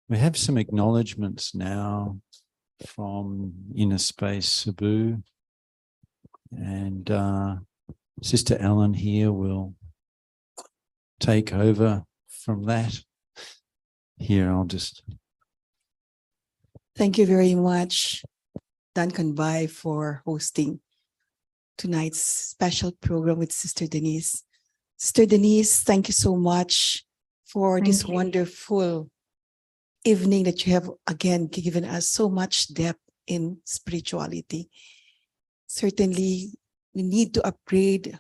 We have some acknowledgements now from Inner Space Cebu, and Sister Ellen here will take over from that. Here, I'll just... Thank you very much, Duncan Bai, for hosting tonight's special program with Sister Denise. Sister Denise, thank you so much for this wonderful evening that you have again given us so much depth in spirituality. Certainly, we need to upgrade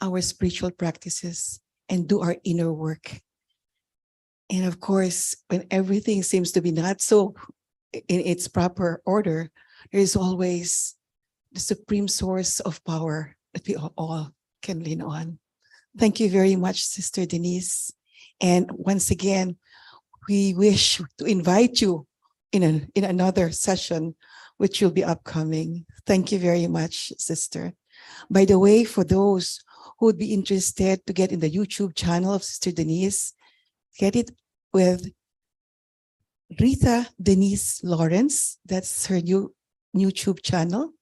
our spiritual practices and do our inner work. And of course, when everything seems to be not so in its proper order, there is always the supreme source of power that we all can lean on. Thank you very much, Sister Denise. And once again, we wish to invite you in another session, which will be upcoming. Thank you very much, Sister. By the way, for those who would be interested to get in the YouTube channel of Sister Denise, get it with Rita Denise Lawrence. That's her new YouTube channel.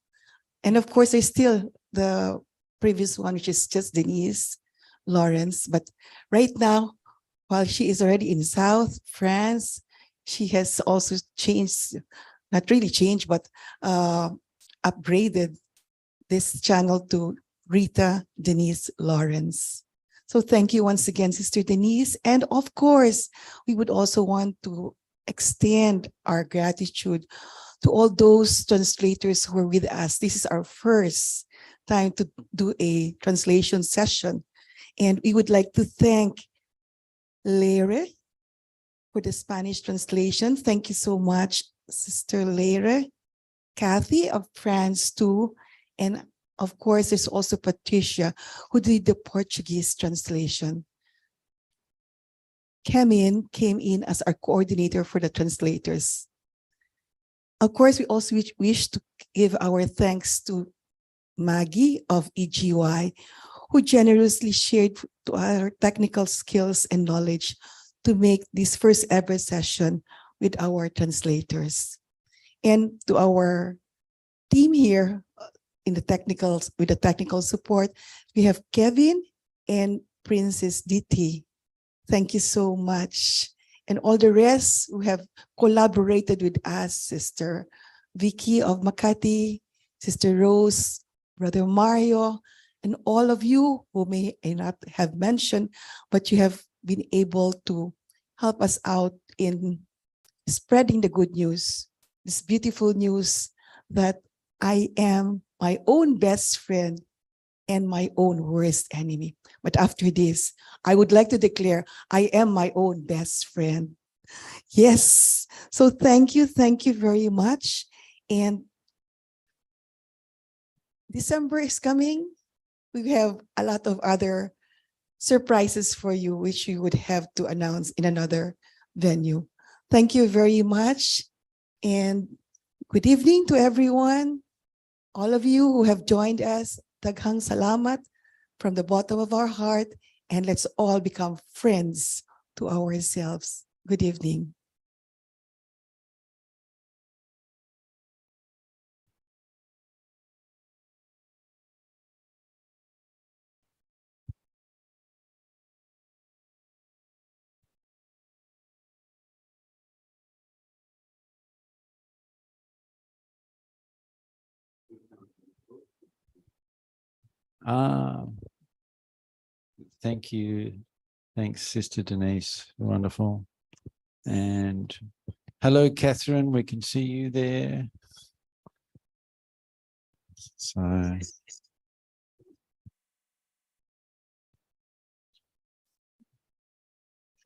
And of course, there's still the previous one, which is just Denise Lawrence. But right now, while she is already in South France, she has also changed, not really changed, but upgraded this channel to Rita Denise Lawrence. So thank you once again, Sister Denise. And of course, we would also want to extend our gratitude to all those translators who are with us. This is our first time to do a translation session. And we would like to thank Leire for the Spanish translation. Thank you so much, Sister Leire. Kathy of France too. And of course, there's also Patricia who did the Portuguese translation. Kemin came in as our coordinator for the translators. Of course, we also wish to give our thanks to Maggie of EGY, who generously shared to our technical skills and knowledge to make this first ever session with our translators. And to our team here in the with the technical support, we have Kevin and Princess DT. Thank you so much. And all the rest who have collaborated with us, Sister Vicky of Makati, Sister Rose, Brother Mario, and all of you who may not have mentioned, but you have been able to help us out in spreading the good news, this beautiful news that I am my own best friend and my own worst enemy. But after this, I would like to declare I am my own best friend. Yes. So thank you very much. And December is coming. We have a lot of other surprises for you, which we would have to announce in another venue. Thank you very much. And good evening to everyone. All of you who have joined us, daghang salamat from the bottom of our heart, and let's all become friends to ourselves. Good evening. Thank you. Thanks, Sister Denise. Wonderful. And hello, Catherine. We can see you there. So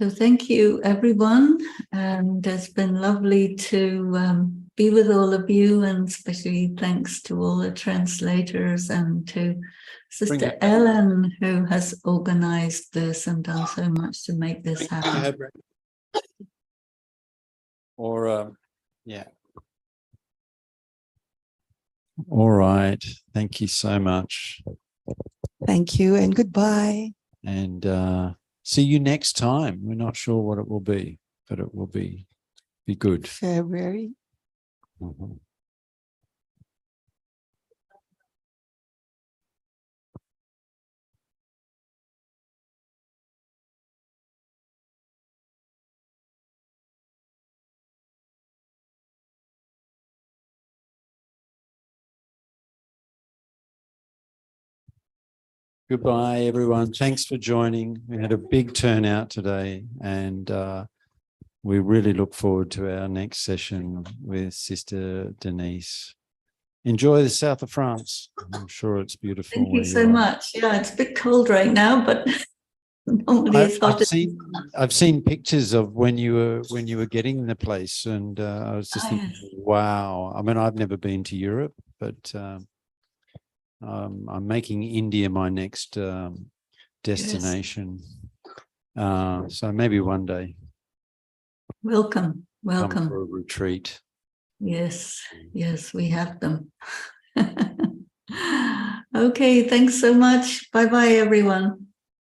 thank you, everyone. And it's been lovely to be with all of you, and especially thanks to all the translators and to Sister Ellen, who has organized this and done so much to make this happen. Or, yeah. All right. Thank you so much. Thank you and goodbye. And see you next time. We're not sure what it will be, but it will be good. February. Mhm. Goodbye, everyone. Thanks for joining. We had a big turnout today, and we really look forward to our next session with Sister Denise. Enjoy the south of France. I'm sure it's beautiful. Thank you where so are. much. Yeah, it's a bit cold right now, but normally it's hot. I've seen pictures of when you were getting the place, and I was just thinking, wow. I mean, I've never been to Europe, but I'm making India my next destination. So maybe one day. Welcome, Come welcome. for a retreat. Yes, we have them. Okay, thanks so much. Bye-bye, everyone.